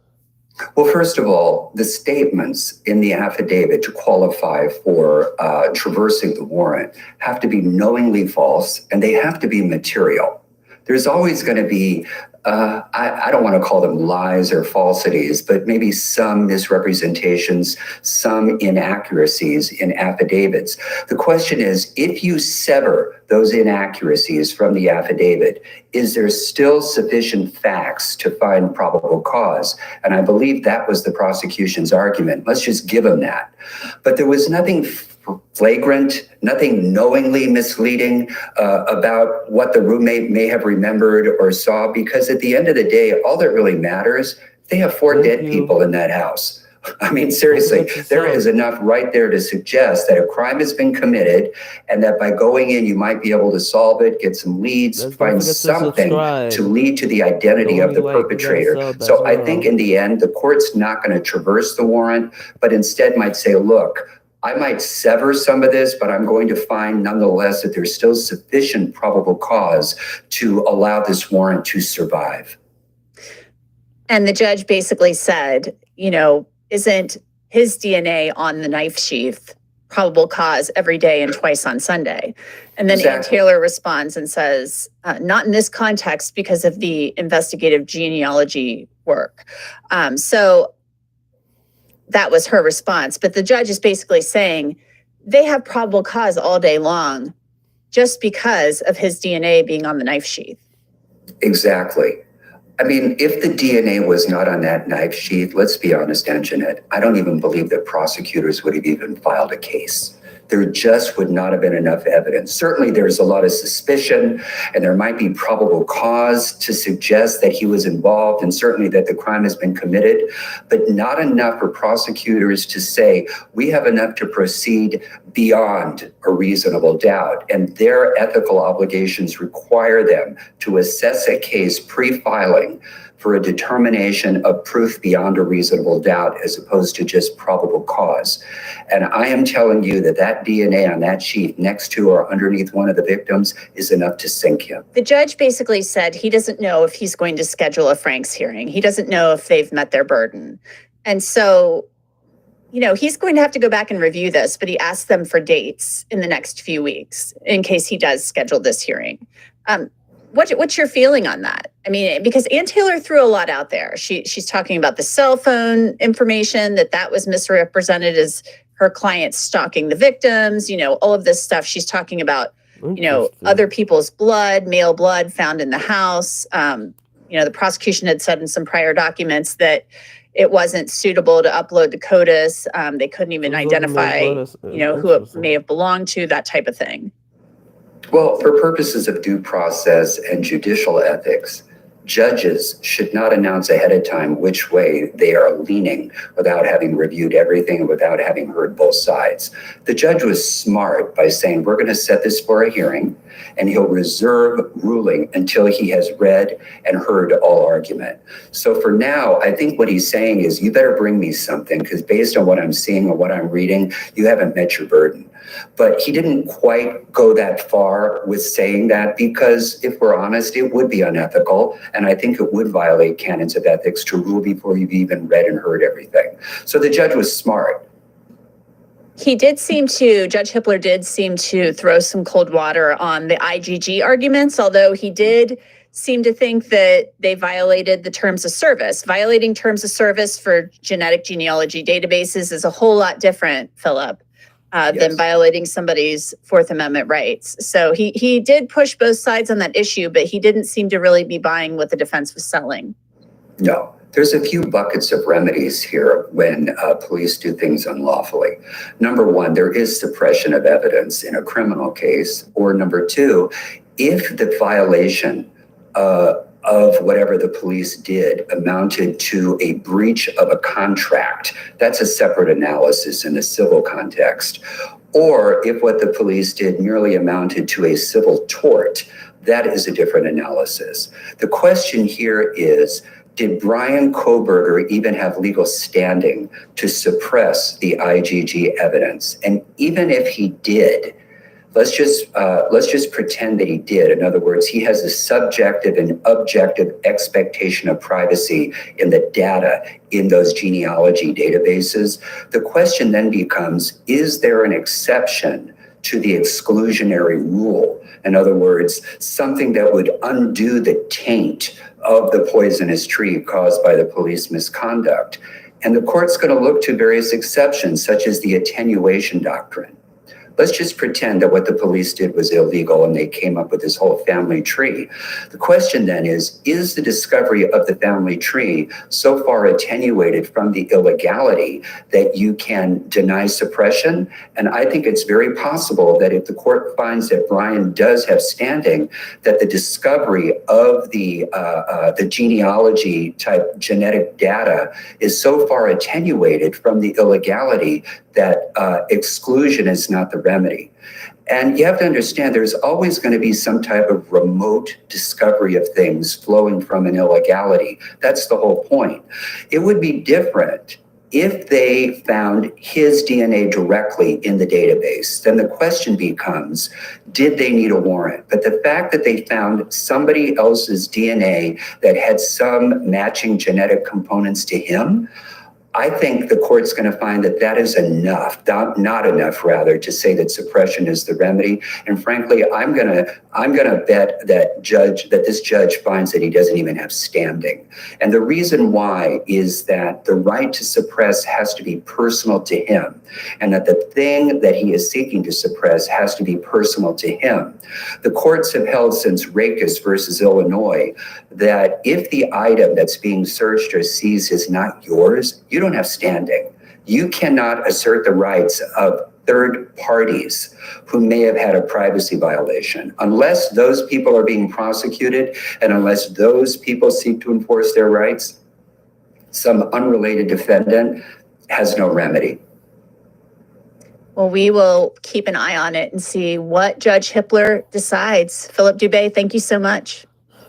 Well, first of all, the statements in the affidavit to qualify for traversing the warrant have to be knowingly false and they have to be material. There's always going to be I don't want to call them lies or falsities, but maybe some misrepresentations, some inaccuracies in affidavits. The question is, if you sever those inaccuracies from the affidavit, is there still sufficient facts to find probable cause? And I believe that was the prosecution's argument. Let's just give them that. But there was nothing flagrant, nothing knowingly misleading about what the roommate may have remembered or saw, because at the end of the day, all that really matters, they have 4 dead people in that house. I mean, seriously, there is enough right there to suggest that a crime has been committed and that by going in, you might be able to solve it, get some leads, find something to lead to the identity of the perpetrator. So I think in the end, the court's not going to traverse the warrant, but instead might say, look, I might sever some of this, but I'm going to find nonetheless that there's still sufficient probable cause to allow this warrant to survive. And the judge basically said, isn't his DNA on the knife sheath probable cause every day and twice on Sunday. And then Ann Exactly. Taylor responds and says, not in this context because of the investigative genealogy work. So that was her response. But the judge is basically saying they have probable cause all day long just because of his DNA being on the knife sheath. Exactly. I mean, if the DNA was not on that knife sheath, let's be honest, Anjanette, I don't even believe that prosecutors would have even filed a case. There just would not have been enough evidence. Certainly there's a lot of suspicion and there might be probable cause to suggest that he was involved and certainly that the crime has been committed, but not enough for prosecutors to say, we have enough to proceed beyond a reasonable doubt. And their ethical obligations require them to assess a case pre-filing for a determination of proof beyond a reasonable doubt as opposed to just probable cause. And I am telling you that that DNA on that sheet next to or underneath one of the victims is enough to sink him. The judge basically said he doesn't know if he's going to schedule a Franks hearing. He doesn't know if they've met their burden. And so, you know, he's going to have to go back and review this, but he asked them for dates in the next few weeks in case he does schedule this hearing. What's your feeling on that? I mean, because Ann Taylor threw a lot out there. She's talking about the cell phone information, that was misrepresented as her client stalking the victims, you know, all of this stuff. She's talking about, you know, other people's blood, male blood found in the house. You know, the prosecution had said in some prior documents that it wasn't suitable to upload to CODIS. They couldn't even identify, you know, who it may have belonged to, that type of thing. Well, for purposes of due process and judicial ethics, judges should not announce ahead of time which way they are leaning without having reviewed everything and without having heard both sides. The judge was smart by saying, we're going to set this for a hearing and he'll reserve ruling until he has read and heard all argument. So for now, I think what he's saying is you better bring me something because based on what I'm seeing and what I'm reading, you haven't met your burden. But he didn't quite go that far with saying that because if we're honest, it would be unethical. And I think it would violate canons of ethics to rule before you've even read and heard everything. So the judge was smart. Judge Hippler did seem to throw some cold water on the IGG arguments, although he did seem to think that they violated the terms of service. Violating terms of service for genetic genealogy databases is a whole lot different, Philip. Than violating somebody's Fourth Amendment rights. So he did push both sides on that issue, but he didn't seem to really be buying what the defense was selling. No, there's a few buckets of remedies here when police do things unlawfully. Number one, there is suppression of evidence in a criminal case. Or number two, if the violation of whatever the police did amounted to a breach of a contract, that's a separate analysis in a civil context. Or if what the police did merely amounted to a civil tort, that is a different analysis. The question here is, did Brian Kohberger even have legal standing to suppress the IGG evidence? And even if he did, let's just pretend that he did. In other words, he has a subjective and objective expectation of privacy in the data in those genealogy databases. The question then becomes, is there an exception to the exclusionary rule? In other words, something that would undo the taint of the poisonous tree caused by the police misconduct. And the court's going to look to various exceptions, such as the attenuation doctrine. Let's just pretend that what the police did was illegal and they came up with this whole family tree. The question then is the discovery of the family tree so far attenuated from the illegality that you can deny suppression? And I think it's very possible that if the court finds that Brian does have standing, that the discovery of the genealogy type genetic data is so far attenuated from the illegality that exclusion is not the remedy. And you have to understand there's always going to be some type of remote discovery of things flowing from an illegality. That's the whole point. It would be different if they found his DNA directly in the database. Then the question becomes, did they need a warrant? But the fact that they found somebody else's DNA that had some matching genetic components to him, I think the court's going to find that that is enough, not enough, rather, to say that suppression is the remedy. And frankly, I'm gonna bet that this judge finds that he doesn't even have standing. And the reason why is that the right to suppress has to be personal to him, and that the thing that he is seeking to suppress has to be personal to him. The courts have held since Rakes versus Illinois that if the item that's being searched or seized is not yours, you don't have standing. You cannot assert the rights of third parties who may have had a privacy violation unless those people are being prosecuted and unless those people seek to enforce their rights. Some unrelated defendant has no remedy. Well, we will keep an eye on it and see what Judge Hippler decides. Philip Dubé, thank you so much.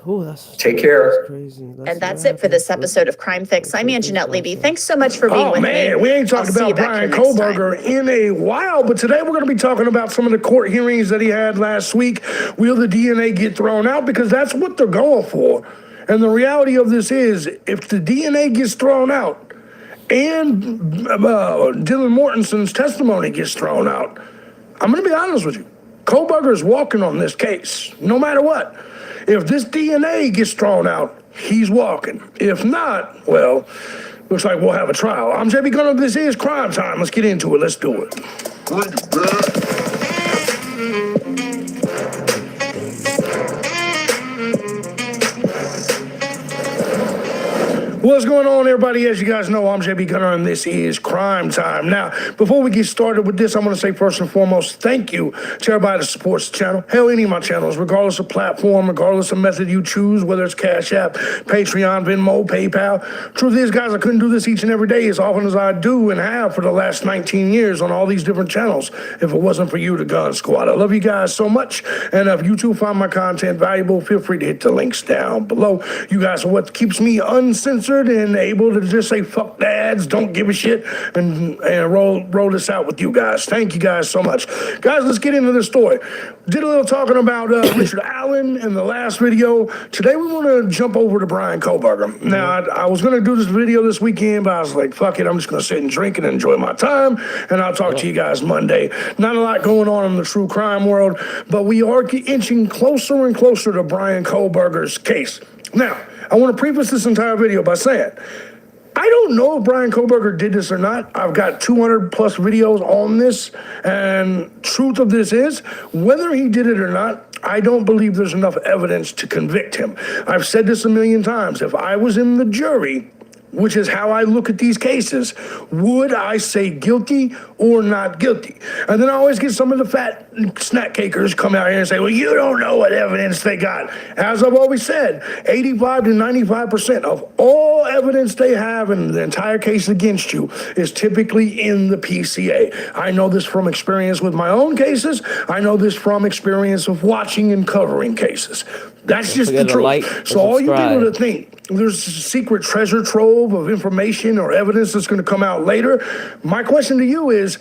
Ooh, Take care. That's crazy. And that's it for this episode of Crime Fix. I'm Anjanette Levy. Thanks so much for being with me. Oh, man, we ain't talked I'll see you about back Brian here next time. Kohlberger in a while, but today we're going to be talking about some of the court hearings that he had last week. Will the DNA get thrown out? Because that's what they're going for. And the reality of this is, if the DNA gets thrown out and Dylan Mortensen's testimony gets thrown out, I'm going to be honest with you. Kohlberger's walking on this case, no matter what. If this DNA gets thrown out, he's walking. If not, well, looks like we'll have a trial. I'm JB Gunner. This is Crime Time. Let's get into it. Let's do it. What's going on, everybody? As you guys know, I'm JB Gunner, and this is Crime Time. Now, before we get started with this, I'm going to say first and foremost, thank you to everybody that supports the channel. Hell, any of my channels, regardless of platform, regardless of method you choose, whether it's Cash App, Patreon, Venmo, PayPal. Truth is, guys, I couldn't do this each and every day as often as I do and have for the last 19 years on all these different channels if it wasn't for you, the Gun Squad. I love you guys so much, and if you too find my content valuable, feel free to hit the links down below. You guys are what keeps me uncensored and able to just say fuck the ads, don't give a shit, and roll this out with you guys. Thank you guys so much. Guys, let's get into the story. Did a little talking about Richard Allen in the last video. Today we want to jump over to Brian Kohlberger. Now, I was going to do this video this weekend, but I was like, fuck it, I'm just going to sit and drink and enjoy my time, and I'll talk to you guys Monday. Not a lot going on in the true crime world, but we are inching closer and closer to Brian Kohlberger's case. Now, I want to preface this entire video by saying, I don't know if Brian Kohlberger did this or not. I've got 200 plus videos on this, and truth of this is, whether he did it or not, I don't believe there's enough evidence to convict him. I've said this a million times. If I was in the jury, which is how I look at these cases, would I say guilty or not guilty? And then I always get some of the fat snack cakers come out here and say, well, you don't know what evidence they got. As I've always said, 85 to 95% of all evidence they have in the entire case against you is typically in the PCA. I know this from experience with my own cases. I know this from experience of watching and covering cases. That's just the truth. So all you people that think there's a secret treasure trove of information or evidence that's going to come out later, my question to you is,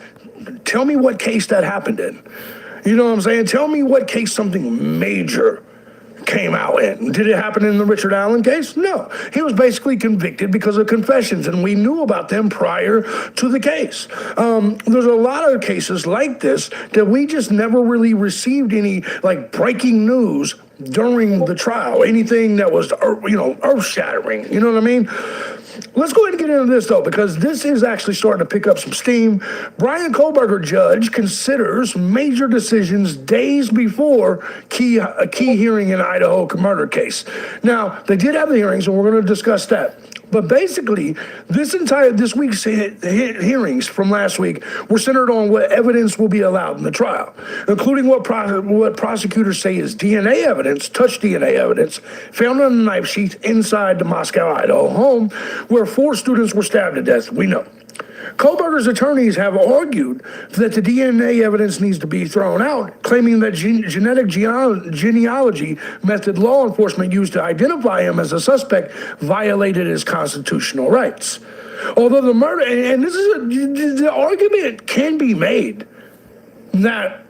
tell me what case that happened in. You know what I'm saying? Tell me what case something major came out in. Did it happen in the Richard Allen case? No. He was basically convicted because of confessions, and we knew about them prior to the case. There's a lot of cases like this that we just never really received any like breaking news during the trial, anything that was, earth-shattering, you know what I mean? Let's go ahead and get into this, though, because this is actually starting to pick up some steam. Brian Kohlberger judge considers major decisions days before a key hearing in Idaho murder case. Now, they did have the hearings, and we're going to discuss that. But basically, this week's hearings from last week were centered on what evidence will be allowed in the trial, including what prosecutors say is DNA evidence, touch DNA evidence, found on the knife sheath inside the Moscow, Idaho home, where 4 students were stabbed to death. We know. Kohlberger's attorneys have argued that the DNA evidence needs to be thrown out, claiming that genetic genealogy method law enforcement used to identify him as a suspect violated his constitutional rights. Although the murder, and this is the argument can be made that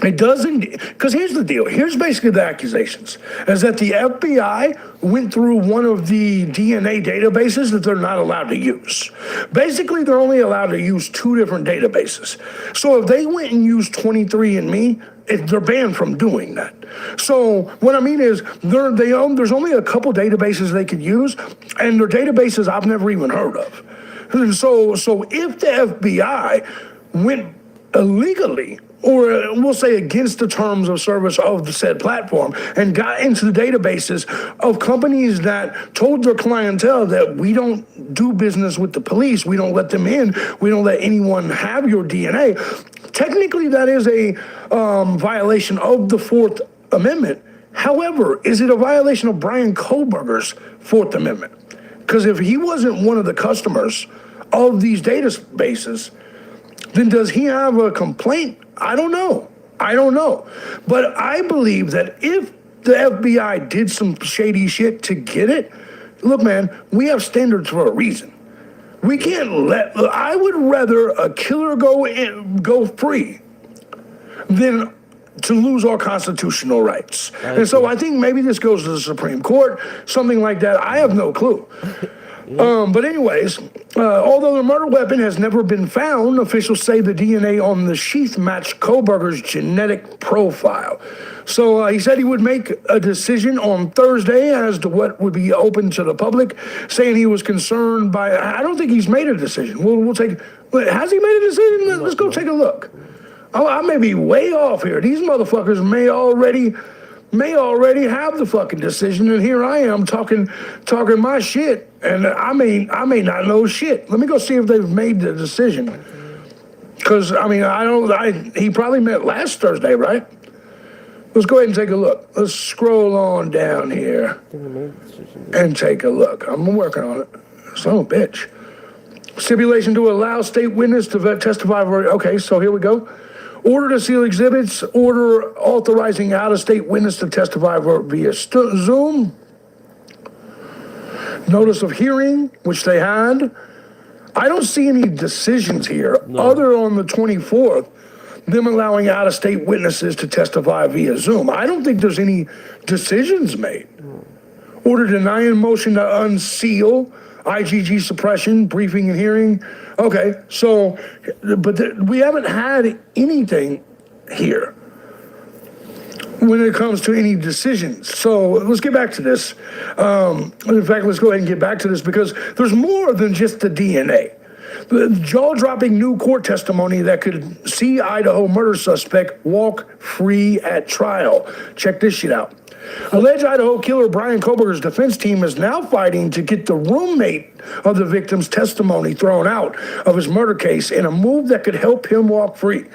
It doesn't, because here's the deal. Here's basically the accusations, is that the FBI went through one of the DNA databases that they're not allowed to use. Basically, they're only allowed to use 2 different databases. So if they went and used 23andMe, they're banned from doing that. So what I mean is there's only a couple databases they could use, and they're databases I've never even heard of. And so if the FBI went illegally, or we'll say against the terms of service of the said platform, and got into the databases of companies that told their clientele that we don't do business with the police, we don't let them in, we don't let anyone have your DNA, technically that is a violation of the Fourth Amendment. However, is it a violation of Brian Kohlberger's Fourth Amendment? Because if he wasn't one of the customers of these databases, then does he have a complaint? I don't know. But I believe that if the FBI did some shady shit to get it, look, man, we have standards for a reason. We can't I would rather a killer go free than to lose our constitutional rights. And so I think maybe this goes to the Supreme Court, something like that. I have no clue. But anyways, although the murder weapon has never been found, officials say the DNA on the sheath matched Kohlberger's genetic profile. So he said he would make a decision on Thursday as to what would be open to the public, saying he was concerned by, I don't think he's made a decision. We'll take, has he made a decision? Let's go take a look. I may be way off here. These motherfuckers may already have the fucking decision, and here I am talking my shit, and I may not know shit. Let me go see if they've made the decision. Because he probably met last Thursday, right? Let's go ahead and take a look. Let's scroll on down here and take a look. I'm working on it. Son of a bitch. Stipulation to allow state witness to testify. Okay, so here we go. Order to seal exhibits, order authorizing out-of-state witness to testify via Zoom. Notice of hearing, which they had. I don't see any decisions here other on the 24th, them allowing out-of-state witnesses to testify via Zoom. I don't think there's any decisions made. Order denying motion to unseal, IGG suppression, briefing and hearing. Okay, so, but we haven't had anything here when it comes to any decisions. So let's get back to this. In fact, let's go ahead and get back to this because there's more than just the DNA. The jaw-dropping new court testimony that could see Idaho murder suspect walk free at trial. Check this shit out. Alleged Idaho killer Brian Kohlberger's defense team is now fighting to get the roommate of the victim's testimony thrown out of his murder case in a move that could help him walk free.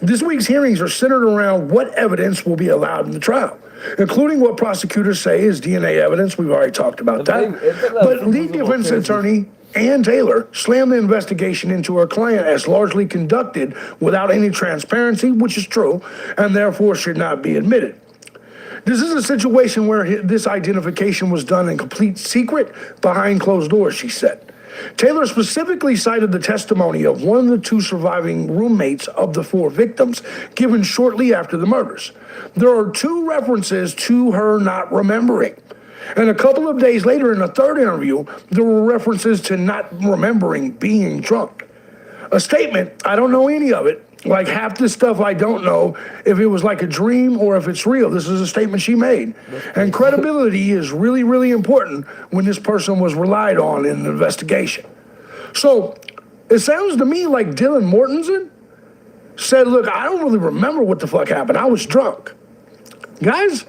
This week's hearings are centered around what evidence will be allowed in the trial, including what prosecutors say is DNA evidence. We've already talked about that. But lead defense attorney Ann Taylor slammed the investigation into her client as largely conducted without any transparency, which is true, and therefore should not be admitted. This is a situation where this identification was done in complete secret behind closed doors, she said. Taylor specifically cited the testimony of one of the 2 surviving roommates of the 4 victims given shortly after the murders. There are 2 references to her not remembering. And a couple of days later in a 3rd interview, there were references to not remembering being drunk. A statement, I don't know any of it. Like half this stuff I don't know if it was like a dream or if it's real. This is a statement she made. And credibility is really, really important when this person was relied on in the investigation. So it sounds to me like Dylan Mortensen said, look, I don't really remember what the fuck happened. I was drunk. Guys,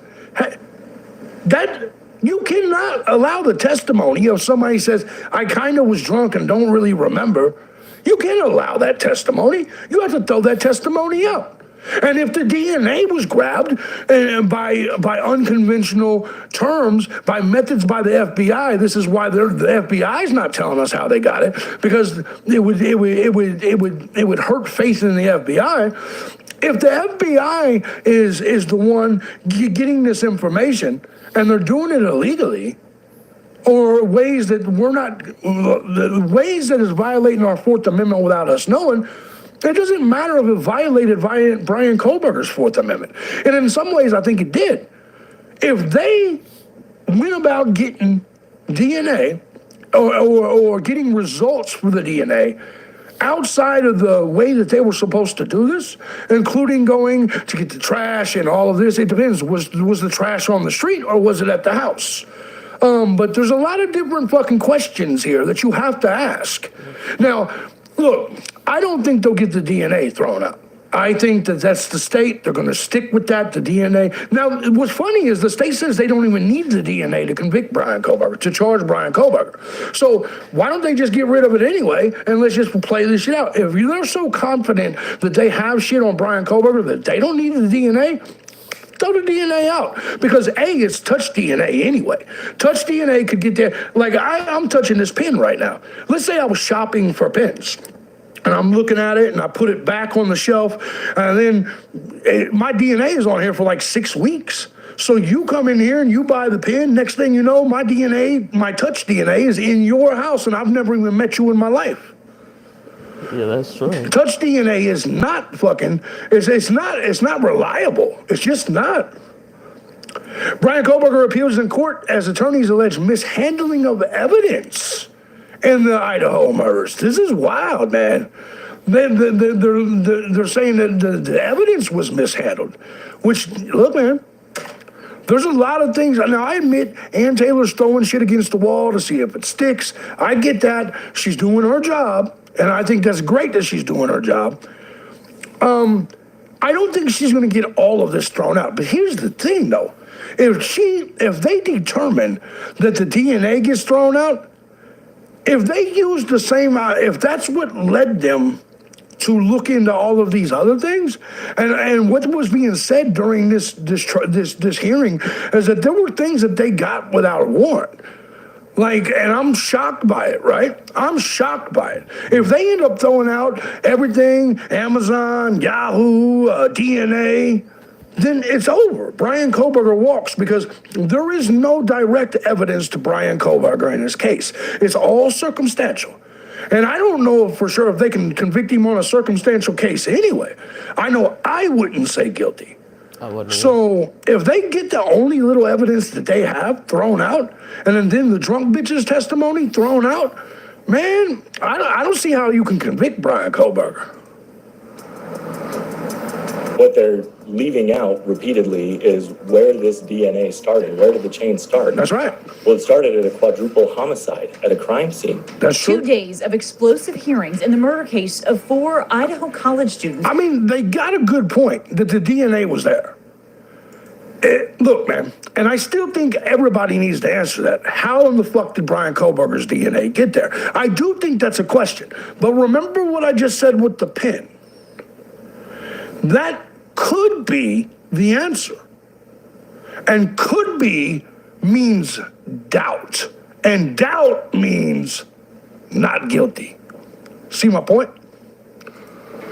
that you cannot allow the testimony of somebody says, I kind of was drunk and don't really remember. You can't allow that testimony. You have to throw that testimony out. And if the DNA was grabbed by unconventional terms, by methods by the FBI, this is why the FBI is not telling us how they got it, because it would hurt faith in the FBI. If the FBI is the one getting this information and they're doing it illegally, or ways that is violating our Fourth Amendment without us knowing, It doesn't matter if it violated Brian Kohlberger's Fourth Amendment. And in some ways, I think it did. If they went about getting DNA or getting results for the DNA outside of the way that they were supposed to do this, including going to get the trash and all of this, it depends. Was the trash on the street or was it at the house? But there's a lot of different fucking questions here that you have to ask. Now, look, I don't think they'll get the DNA thrown out. I think that that's the state. They're going to stick with that, the DNA. Now, what's funny is the state says they don't even need the DNA to convict Brian Kohlberger, to charge Brian Kohlberger. So why don't they just get rid of it anyway and let's just play this shit out? If they're so confident that they have shit on Brian Kohlberger that they don't need the DNA, throw the DNA out. Because A, it's touch DNA anyway. Touch DNA could get there. Like I'm touching this pen right now. Let's say I was shopping for pens. And I'm looking at it and I put it back on the shelf and then my DNA is on here for like 6 weeks. So you come in here and you buy the pen, next thing you know, my DNA, my touch DNA is in your house and I've never even met you in my life. Yeah, that's true. Touch DNA is not fucking, it's not reliable. It's just not. Brian Kohlberger appeals in court as attorneys allege mishandling of evidence in the Idaho murders. This is wild, man. They're saying that the evidence was mishandled, which, look, man, there's a lot of things. Now, I admit Ann Taylor's throwing shit against the wall to see if it sticks. I get that. She's doing her job, and I think that's great that she's doing her job. I don't think she's going to get all of this thrown out. But here's the thing, though. If they determine that the DNA gets thrown out, if they use the same, if that's what led them to look into all of these other things, and what was being said during this hearing is that there were things that they got without a warrant. Like, and I'm shocked by it, right? I'm shocked by it. If they end up throwing out everything, Amazon, Yahoo, DNA, then it's over. Brian Kohlberger walks because there is no direct evidence to Brian Kohlberger in this case. It's all circumstantial. And I don't know for sure if they can convict him on a circumstantial case anyway. I know I wouldn't say guilty. I wouldn't. So if they get the only little evidence that they have thrown out, and then the drunk bitch's testimony thrown out, man, I don't see how you can convict Brian Kohlberger. What they're leaving out repeatedly is where this DNA started. Where did the chain start? That's right. Well, it started at a quadruple homicide at a crime scene. That's true. 2 days of explosive hearings in the murder case of 4 Idaho college students. I mean, they got a good point that the DNA was there. Look, man, and I still think everybody needs to answer that. How in the fuck did Brian Kohlberger's DNA get there? I do think that's a question. But remember what I just said with the pen. That could be the answer. And could be means doubt. And doubt means not guilty. See my point?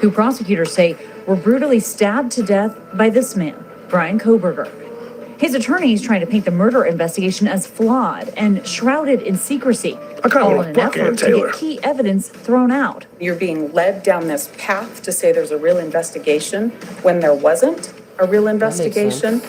Who prosecutors say were brutally stabbed to death by this man, Brian Kohlberger. His attorneys trying to paint the murder investigation as flawed and shrouded in secrecy, all in an effort to get key evidence thrown out. You're being led down this path to say there's a real investigation when there wasn't a real investigation.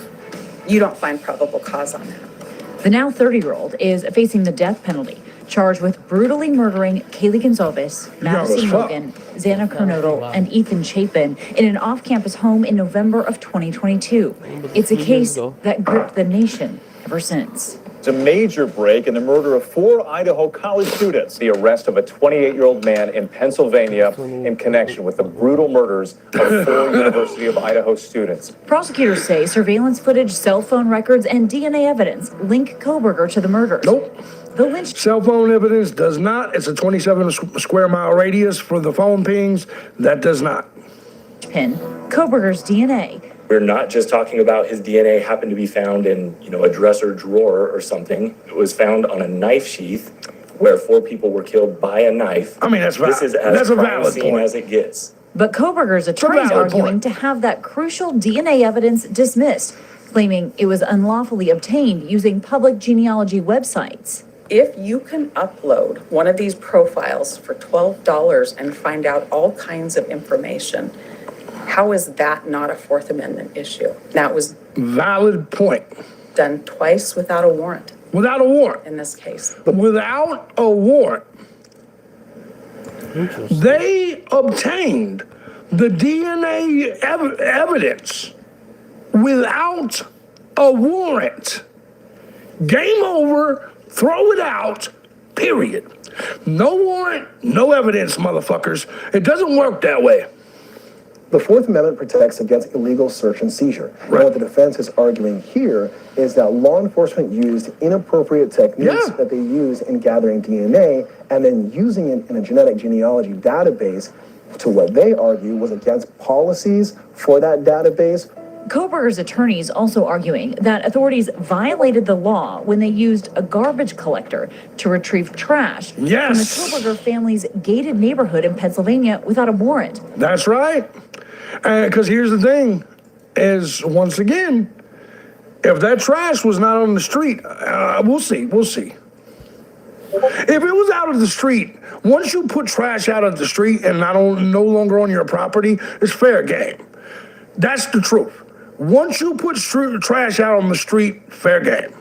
You don't find probable cause on that. The now 30-year-old is facing the death penalty, charged with brutally murdering Kaylee Gonzalez, Madison Logan, Xana Kernodle, and Ethan Chapin in an off-campus home in November of 2022. It's a case that gripped the nation ever since. It's a major break in the murder of 4 Idaho college students. The arrest of a 28-year-old man in Pennsylvania in connection with the brutal murders of 4 University of Idaho students. Prosecutors say surveillance footage, cell phone records, and DNA evidence link Kohlberger to the murders. Nope. Cell phone evidence does not. It's a 27 square mile radius for the phone pings. That does not. Pin Kohlberger's DNA. We're not just talking about his DNA happened to be found in, a dresser drawer or something. It was found on a knife sheath where 4 people were killed by a knife. I mean, that's valid. This is as crime scene as it gets. But Kohlberger's attorneys arguing to have that crucial DNA evidence dismissed, claiming it was unlawfully obtained using public genealogy websites. If you can upload one of these profiles for $12 and find out all kinds of information, how is that not a Fourth Amendment issue? That was valid point. Done twice without a warrant. Without a warrant. In this case. Without a warrant. They obtained the DNA evidence without a warrant. Game over, throw it out, period. No warrant, no evidence, motherfuckers. It doesn't work that way. The Fourth Amendment protects against illegal search and seizure. Right. And what the defense is arguing here is that law enforcement used inappropriate techniques that they use in gathering DNA and then using it in a genetic genealogy database to what they argue was against policies for that database. Kohberger's attorneys also arguing that authorities violated the law when they used a garbage collector to retrieve trash from the Kohberger family's gated neighborhood in Pennsylvania without a warrant. That's right. Because here's the thing, is once again, if that trash was not on the street, we'll see. If it was out of the street, once you put trash out of the street and no longer on your property, it's fair game. That's the truth. Once you put trash out on the street, fair game.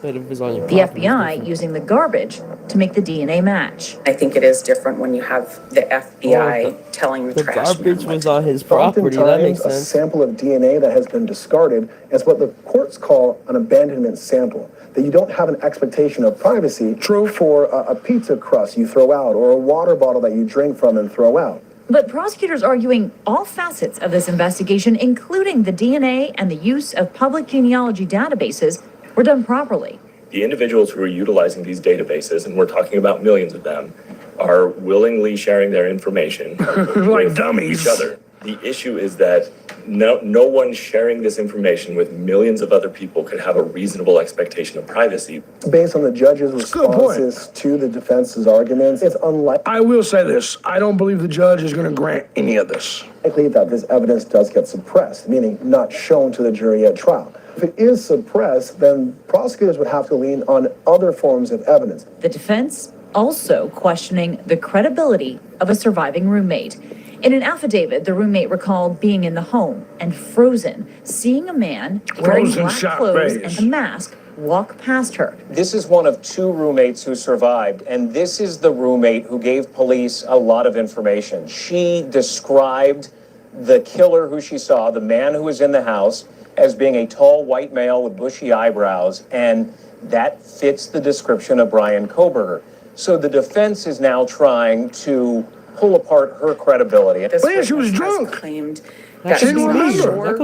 The FBI using the garbage to make the DNA match. I think it is different when you have the FBI telling the trash garbage was on his property. That makes sense. A sample of DNA that has been discarded is what the courts call an abandonment sample. That you don't have an expectation of privacy for a pizza crust you throw out or a water bottle that you drink from and throw out. But prosecutors arguing all facets of this investigation, including the DNA and the use of public genealogy databases, were done properly. The individuals who are utilizing these databases, and we're talking about millions of them, are willingly sharing their information with dummies. Each other. The issue is that no one sharing this information with millions of other people could have a reasonable expectation of privacy. Based on the judge's responses to the defense's arguments, it's unlikely. I will say this, I don't believe the judge is going to grant any of this. Likely that this evidence does get suppressed, meaning not shown to the jury at trial. If it is suppressed, then prosecutors would have to lean on other forms of evidence. The defense also questioning the credibility of a surviving roommate. In an affidavit, the roommate recalled being in the home and frozen, seeing a man wearing black clothes and a mask walk past her. This is one of two roommates who survived, and this is the roommate who gave police a lot of information. She described the killer who she saw, the man who was in the house, as being a tall white male with bushy eyebrows, and that fits the description of Brian Kohberger. So the defense is now trying to pull apart her credibility. She was drunk. Claimed that she heard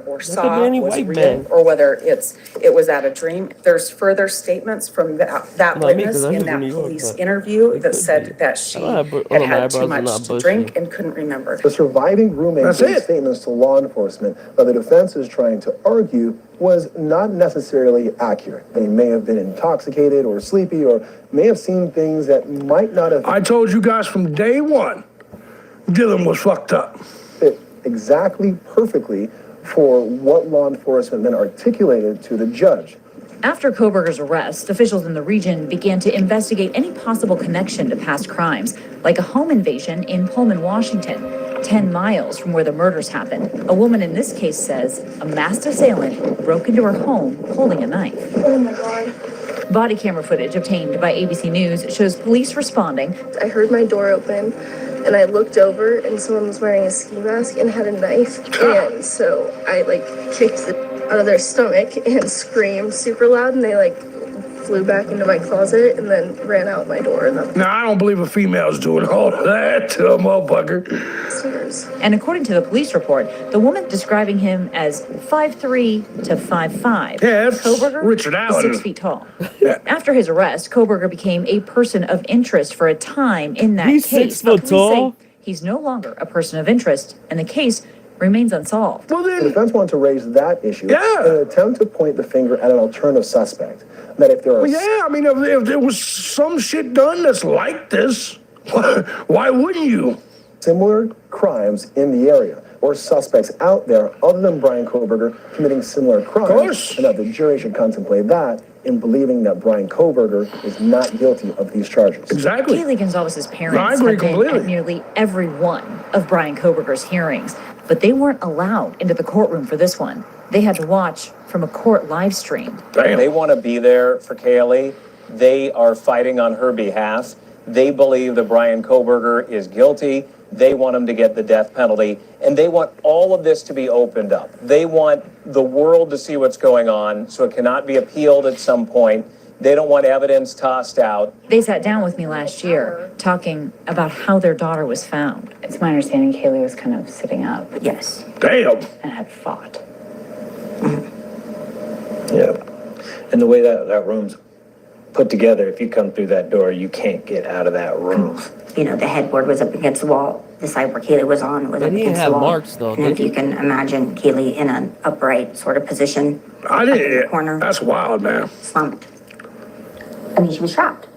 or saw was real, or whether it was at a dream. There's further statements from that witness in that police interview that said that she had too much to drink and couldn't remember. The surviving roommate gave statements to law enforcement that the defense is trying to argue was not necessarily accurate. They may have been intoxicated or sleepy or may have seen things that might not have. I told you guys from day one, Dylan was fucked up. Fit exactly perfectly for what law enforcement then articulated to the judge. After Kohberger's arrest, officials in the region began to investigate any possible connection to past crimes, like a home invasion in Pullman, Washington, 10 miles from where the murders happened. A woman in this case says a masked assailant broke into her home holding a knife. Oh my God. Body camera footage obtained by ABC News shows police responding. I heard my door open and I looked over and someone was wearing a ski mask and had a knife. And so I kicked it out of their stomach and screamed super loud and they flew back into my closet and then ran out my door. Now, I don't believe a female's doing all of that to a motherfucker. And according to the police report, the woman describing him as 5'3" to 5'5". Yeah, that's Kohberger Richard Allen. is 6 feet tall. After his arrest, Kohberger became a person of interest for a time in that He's case. 6 foot tall. Say he's no longer a person of interest, and the case remains unsolved. The defense wanted to raise that issue in an attempt to point the finger at an alternative suspect. That if there are... if there was some shit done that's like this, why wouldn't you? Similar crimes in the area. or suspects out there other than Brian Koberger committing similar crimes. Of course. And that the jury should contemplate that in believing that Brian Koberger is not guilty of these charges. Exactly. Kaylee Gonzalez's parents I agree have been completely. at nearly every one of Brian Koberger's hearings, but they weren't allowed into the courtroom for this one. They had to watch from a court live stream. Damn. They want to be there for Kaylee. They are fighting on her behalf. They believe that Brian Koberger is guilty. They want him to get the death penalty. And they want all of this to be opened up. They want the world to see what's going on so it cannot be appealed at some point. They don't want evidence tossed out. They sat down with me last year talking about how their daughter was found. It's my understanding Kaylee was kind of sitting up. Yes. Damn. And had fought. Yeah. And the way that room's put together, if you come through that door, you can't get out of that room. You know, the headboard was up against the wall. The side where Kaylee was on was They up didn't against have the wall. marks, though, And did if you can imagine Kaylee in an upright sort of position, I up in didn't. the corner, That's wild, man. slumped. I mean, she was trapped.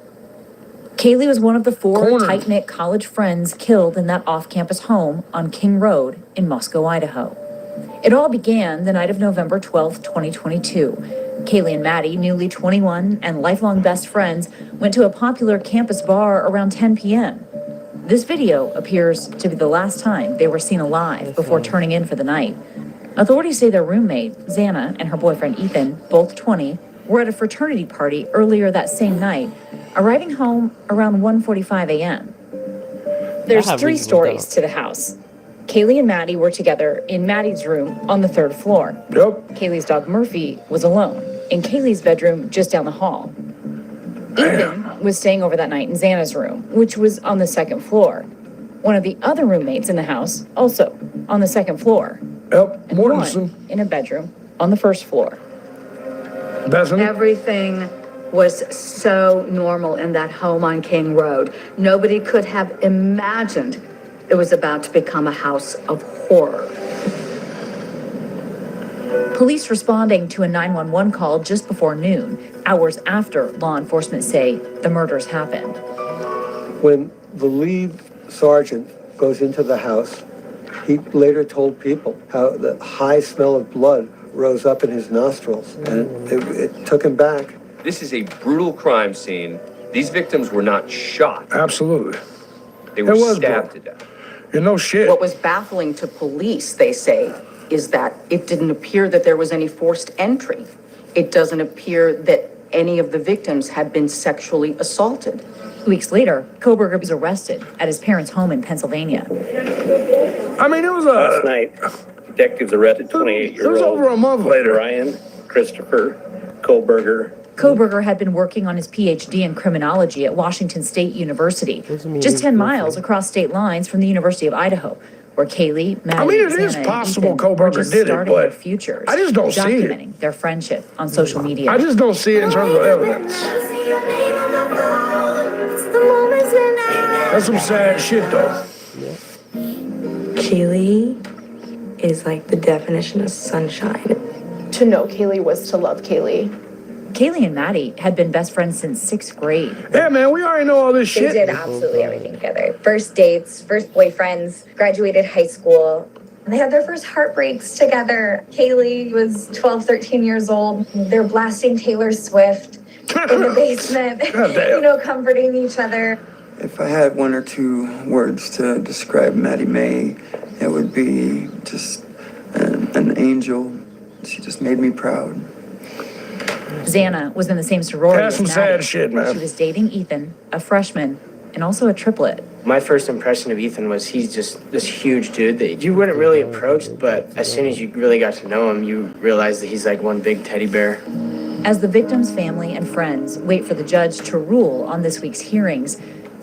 Kaylee was one of the four Cornered. tight-knit college friends killed in that off-campus home on King Road in Moscow, Idaho. It all began the night of November 12th, 2022. Kaylee and Maddie, newly 21 and lifelong best friends, went to a popular campus bar around 10 p.m. This video appears to be the last time they were seen alive before turning in for the night. Authorities say their roommate, Xana, and her boyfriend, Ethan, both 20, were at a fraternity party earlier that same night, arriving home around 1:45 a.m. There's have three reasonable stories doubt. to the house. Kaylee and Maddie were together in Maddie's room on the third floor. Yep. Kaylee's dog Murphy was alone in Kaylee's bedroom just down the hall. Ethan was staying over that night in Xana's room, which was on the second floor. One of the other roommates in the house, also on the second floor. Yep. And Mortensen. one in a bedroom on the first floor. Bethany. Everything was so normal in that home on King Road. Nobody could have imagined it was about to become a house of horror. Police responding to a 911 call just before noon, hours after law enforcement say the murders happened. When the lead sergeant goes into the house, he later told people how the high smell of blood rose up in his nostrils, and it took him back. This is a brutal crime scene. These victims were not shot. Absolutely. They were It was stabbed brutal. to death. You know shit. What was baffling to police, they say, is that it didn't appear that there was any forced entry. It doesn't appear that any of the victims had been sexually assaulted. Weeks later, Koberger was arrested at his parents' home in Pennsylvania. I mean, it was Last night, detectives arrested 28-year-old It was over a month later. Brian Christopher Koberger. Koberger had been working on his PhD in criminology at Washington State University, just 10 miles across state lines from the University of Idaho, where Kaylee, Maddie, I mean, it is Xana, and possible Ethan were Koberger just did it, starting their but futures, I just don't see it. documenting their friendship on social media. I just don't see it in terms of evidence. That's some sad shit, though. Kaylee is like the definition of sunshine. To know Kaylee was to love Kaylee. Kaylee and Maddie had been best friends since 6th grade. Yeah, man, we already know all this They shit. did absolutely everything together. First dates, first boyfriends, graduated high school. They had their first heartbreaks together. Kaylee was 12, 13 years old. They're blasting Taylor Swift in the basement, comforting each other. If I had one or two words to describe Maddie Mae, it would be just an angel. She just made me proud. Xana was in the same sorority That's as some Maddie. sad shit, man. She was dating Ethan, a freshman, and also a triplet. My first impression of Ethan was he's just this huge dude that you wouldn't really approach, but as soon as you really got to know him, you realize that he's like one big teddy bear. As the victim's family and friends wait for the judge to rule on this week's hearings,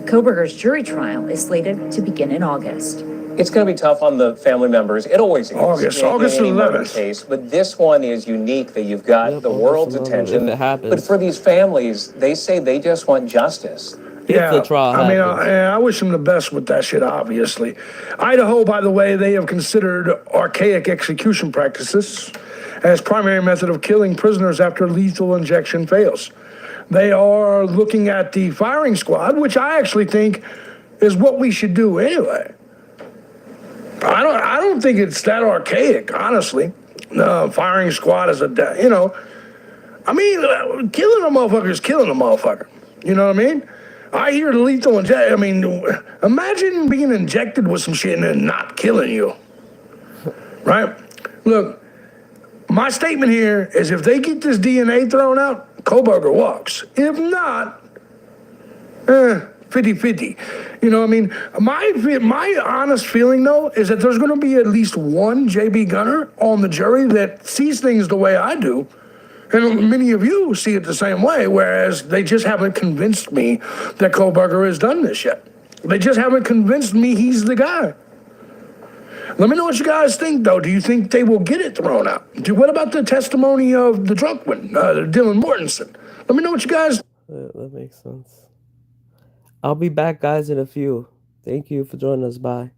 Koberger's jury trial is slated to begin in August. It's going to be tough on the family members. It always is. August in any murder 11th. case, but this one is unique that you've got the world's attention. If it happens. But for these families, they say they just want justice. Yeah, the trial I mean, happens. I wish them the best with that shit, obviously. Idaho, by the way, they have considered archaic execution practices as primary method of killing prisoners after lethal injection fails. They are looking at the firing squad, which I actually think is what we should do anyway. I don't think it's that archaic, honestly. Firing squad is I mean, killing a motherfucker is killing a motherfucker. You know what I mean? I hear the lethal injection. I mean, imagine being injected with some shit and then not killing you. Right? Look, my statement here is if they get this DNA thrown out, Kohlberger walks. If not, 50-50. You know what I mean? My honest feeling, though, is that there's going to be at least one J.B. Gunner on the jury that sees things the way I do. And many of you see it the same way, whereas they just haven't convinced me that Kohlberger has done this yet. They just haven't convinced me he's the guy. Let me know what you guys think, though. Do you think they will get it thrown out? What about the testimony of the drunk one, Dylan Mortensen? Let me know what you guys... That makes sense. I'll be back, guys, in a few. Thank you for joining us. Bye.